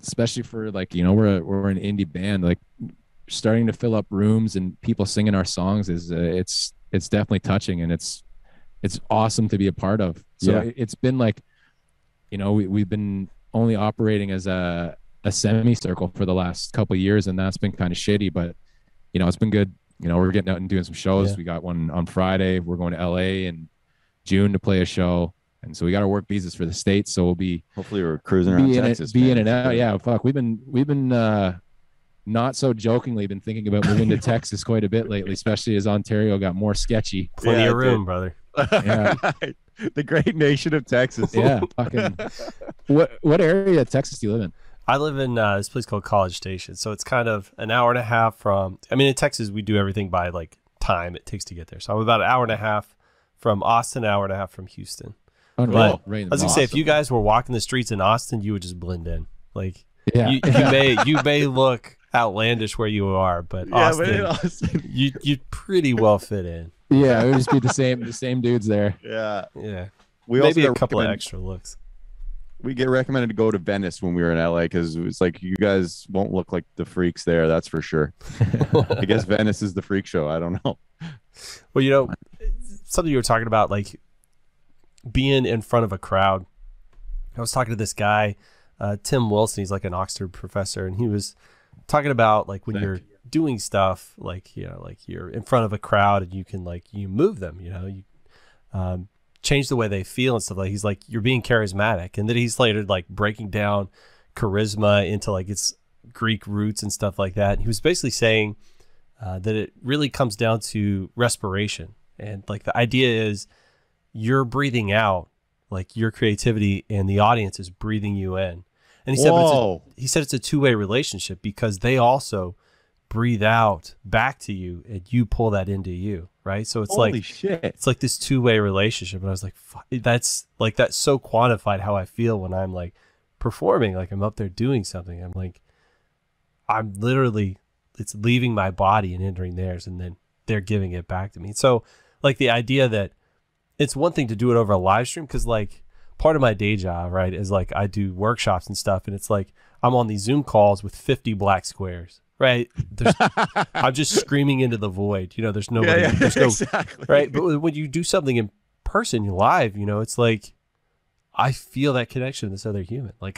especially for like, we're an indie band, like starting to fill up rooms and people singing our songs is it's definitely touching, and it's awesome to be a part of. So it's been like, we've been only operating as a semicircle for the last couple of years, and that's been kind of shitty, but it's been good. We're getting out and doing some shows. We got one on Friday. We're going to LA in June to play a show, and so we got our work visas for the States, so we'll be hopefully we're cruising around Texas, in and out. Yeah, fuck, we've been not so jokingly been thinking about moving to Texas quite a bit lately, especially as Ontario got more sketchy. Plenty of room, brother. Yeah. The great nation of Texas. Yeah, fucking. What area of Texas do you live in? I live in this place called College Station, so it's kind of an hour and a half from. I mean, in Texas, we do everything by like time it takes to get there. So I'm about an hour and a half from Austin, an hour and a half from Houston. Unreal. But I was gonna say, if you guys were walking the streets in Austin, you would just blend in. Like, yeah, you may look outlandish where you are, but Austin, you'd pretty well fit in. Yeah, it would just be the same dudes there. Yeah. We Maybe also a couple of extra looks. We get recommended to go to Venice when we were in LA because it was like, you guys won't look like the freaks there, that's for sure. I guess Venice is the freak show. I don't know. Well, something you were talking about, like being in front of a crowd. I was talking to this guy, Tim Wilson. He's like an Oxford professor, and he was talking about like when you're doing stuff, like like you're in front of a crowd and you can you move them, you change the way they feel and stuff. Like, he's like, you're being charismatic, and then he's later like breaking down charisma into like its Greek roots and stuff like that. And he was basically saying that it really comes down to respiration, and like the idea is you're breathing out like your creativity, and the audience is breathing you in. And he said it's a two-way relationship, because they also breathe out back to you and you pull that into you, right? So it's Holy shit. It's like this two-way relationship. And I was like, fuck, that's so quantified how I feel when I'm like performing, like I'm up there doing something. I'm like, I'm literally, it's leaving my body and entering theirs, and then they're giving it back to me. So like the idea that it's one thing to do it over a live stream, because like part of my day job, right, is like I do workshops and stuff, and it's like I'm on these Zoom calls with 50 black squares, right? I'm just screaming into the void. There's nobody. There's no, exactly. Right? But when you do something in person, live, it's like I feel that connection to this other human. Like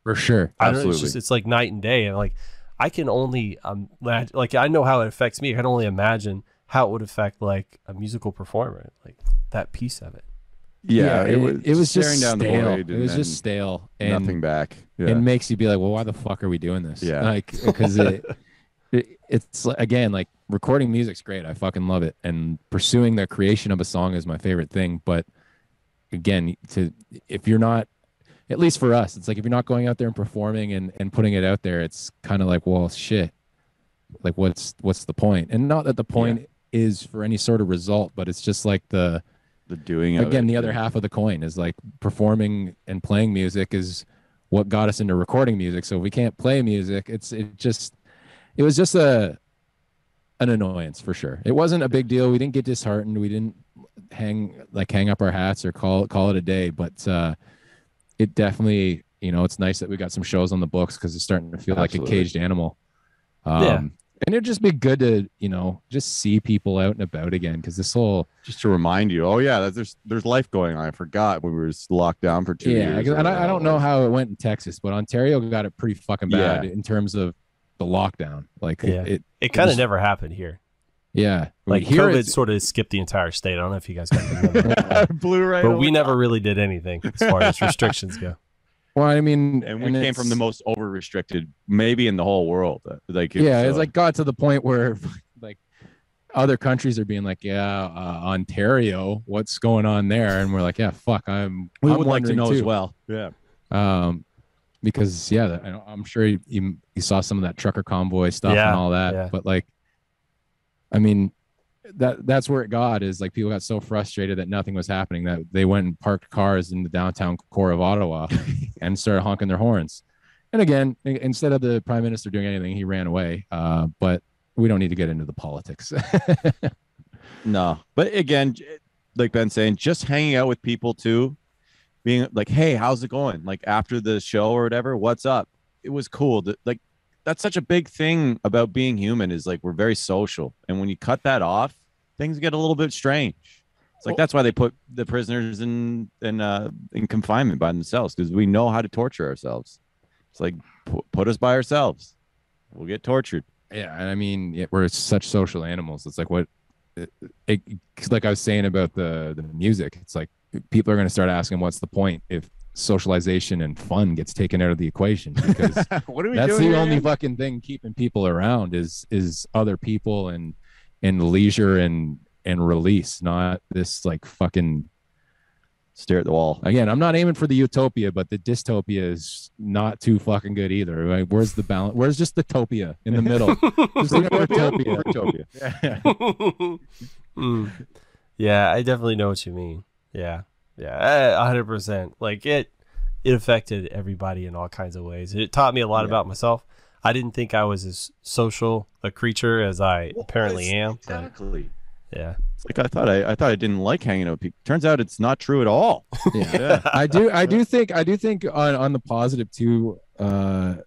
for sure, absolutely. It's like night and day, and like I can only like I know how it affects me. I can only imagine how it would affect like a musical performer, like that piece of it. Yeah, it was just down stale. The void, it was just stale, and nothing back. Yeah. It makes you be like, well, why the fuck are we doing this? Yeah, like because it's again, like recording music's great. I fucking love it. And pursuing the creation of a song is my favorite thing. But again, if you're not, at least for us, it's like if you're not going out there and performing and putting it out there, it's kind of like, well, shit. Like what's the point? And not that the point is for any sort of result, but it's just like the doing of again, it. the other half of the coin is like performing and playing music is what got us into recording music. So if we can't play music, it was just an annoyance for sure. It wasn't a big deal. We didn't get disheartened. We didn't hang up our hats or call it a day. But it definitely, it's nice that we got some shows on the books because it's starting to feel like a caged animal. And it'd just be good to, just see people out and about again. Because this whole, just to remind you, there's life going on. I forgot when we were locked down for 2 years. Yeah, and I don't know how it went in Texas, but Ontario got it pretty fucking bad in terms of the lockdown. Like it kind of never happened here. Yeah, like here COVID sort of skipped the entire state. I don't know if you guys got that. Blew right. But we never really did anything as far as restrictions go. Well, I mean, and we came from the most over restricted, maybe in the whole world. It's like got to the point where like other countries are being like, Ontario, what's going on there? And we're like, yeah, fuck, we would like to know too. As well. Yeah. Because I'm sure you saw some of that trucker convoy stuff and all that, but like, I mean, that's where it got, is like people got so frustrated that nothing was happening that they went and parked cars in the downtown core of Ottawa and started honking their horns. And again, instead of the prime minister doing anything, he ran away. But we don't need to get into the politics. No, but again, like Ben's saying, just hanging out with people too, being like, hey, how's it going? Like after the show or whatever, what's up? It was cool. Like that's such a big thing about being human, is like we're very social. And when you cut that off, things get a little bit strange. It's like that's why they put the prisoners in confinement by themselves, because we know how to torture ourselves. It's like put us by ourselves, we'll get tortured. Yeah, and I mean, we're such social animals. It's like like I was saying about the music. It's like people are going to start asking, what's the point if socialization and fun gets taken out of the equation? Because what are we that's doing the here? only fucking thing keeping people around is other people and leisure and release, not this like fucking stare at the wall. Again, I'm not aiming for the utopia, but the dystopia is not too fucking good either. Right? Where's the balance? Where's just the topia in the middle? Just like utopia. Yeah, I definitely know what you mean. Yeah, 100%. Like it affected everybody in all kinds of ways. It taught me a lot about myself. I didn't think I was as social a creature as I apparently am. Exactly. Yeah. It's like I thought I didn't like hanging out with people. Turns out it's not true at all. Yeah. I do think on the positive too, a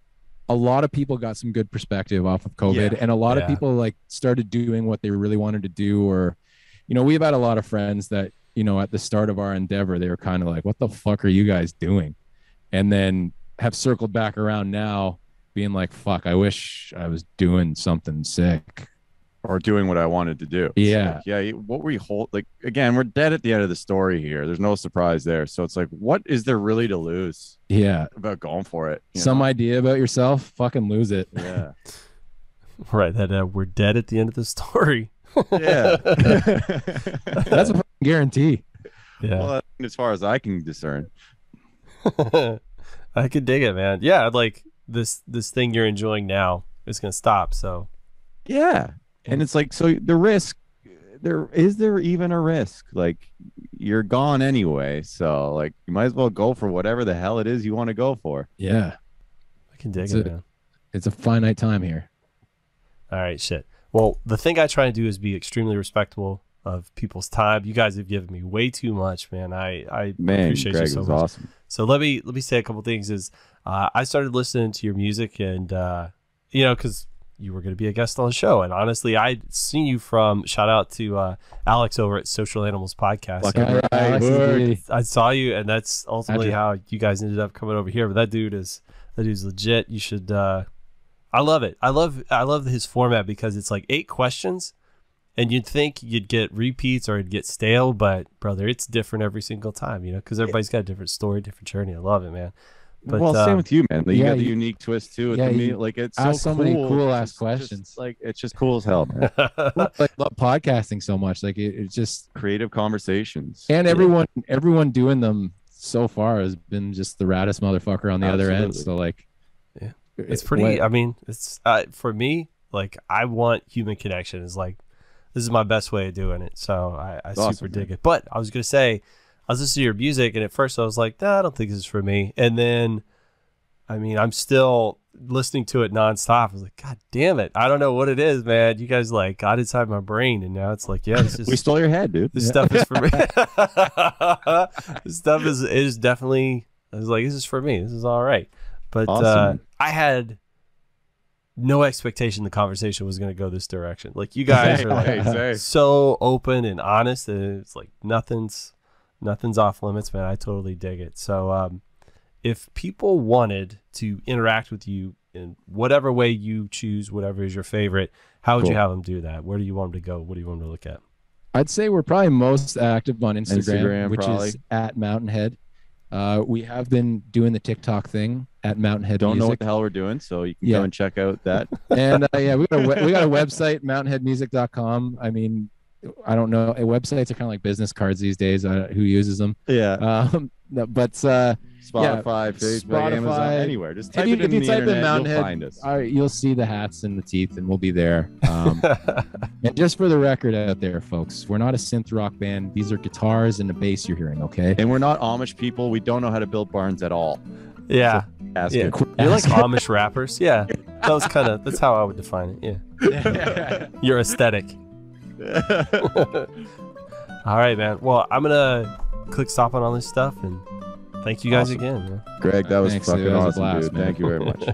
lot of people got some good perspective off of COVID, and a lot of people like started doing what they really wanted to do. Or, we've had a lot of friends that, at the start of our endeavor, they were kind of like, what the fuck are you guys doing? And then have circled back around now being like, fuck, I wish I was doing something sick. Or doing what I wanted to do. Yeah. What were you like, again, we're dead at the end of the story here. There's no surprise there. So it's like, what is there really to lose? Yeah. About going for it? Some idea about yourself, fucking lose it. Yeah. Right. That we're dead at the end of the story. Yeah. That's a guarantee. Yeah. Well, as far as I can discern. I could dig it, man. Yeah. Like this thing you're enjoying now is going to stop. So. Yeah. And it's like, so the risk, is there even a risk? Like, you're gone anyway. So, like, you might as well go for whatever the hell it is you want to go for. Yeah. I can dig it, man. It's a finite time here. All right, shit. Well, the thing I try to do is be extremely respectful of people's time. You guys have given me way too much, man. I appreciate Greg you so was much. Awesome. So let me say a couple things. I started listening to your music, and because you were going to be a guest on the show, and honestly, I'd seen you from, shout out to Alex over at Social Animals Podcast. I saw you, and that's ultimately how you guys ended up coming over here. But that dude's legit. You should. I love it. I love his format, because it's like 8 questions, and you'd think you'd get repeats or it'd get stale, but brother, it's different every single time. Because everybody's got a different story, different journey. I love it, man. But, well, same with you, man. You yeah, got the unique twist too. yeah, Me, like it's ask so many cool ass Just, questions. like it's just cool as hell, man. Like love podcasting so much. Like it's just Creative conversations. and everyone doing them so far has been just the raddest motherfucker on the other end. So like, yeah, it's pretty. I mean, it's for me. Like I want human connection. Is like this is my best way of doing it. So I Awesome, super dig it. But I was gonna say, I was listening to your music, and at first I was like, nah, I don't think this is for me. And then, I mean, I'm still listening to it nonstop. I was like, God damn it. I don't know what it is, man. You guys like got inside my brain. And now it's like, yeah, this is, we stole your head, dude. this stuff is for me. This stuff is definitely, I was like, this is for me. This is all right. But Awesome. I had no expectation the conversation was going to go this direction. Like you guys are like so open and honest. And it's like nothing's off limits, man. I totally dig it. So, if people wanted to interact with you in whatever way you choose, whatever is your favorite, how would you have them do that? Where do you want them to go? What do you want them to look at? I'd say we're probably most active on Instagram which probably. is at Mountainhead. We have been doing the TikTok thing at Mountainhead. Don't know Music. what the hell we're doing, so you can go and check out that. And yeah, we got a website, mountainheadmusic.com. I mean, I don't know. Websites are kind of like business cards these days. Who uses them? Yeah. But Spotify, Facebook, Amazon, anywhere. Just type it in the internet, you'll find us. You'll see the hats and the teeth, and we'll be there. And just for the record out there, folks, we're not a synth rock band. These are guitars and the bass you're hearing, okay? And we're not Amish people. We don't know how to build barns at all. Yeah. So You're like Amish rappers. Yeah. That's how I would define it. Yeah. Your aesthetic. All right, man. Well, I'm going to click stop on all this stuff and thank you guys again, man. Greg, that was Thanks, fucking dude. That was a awesome, blast, dude. man. Thank you very much.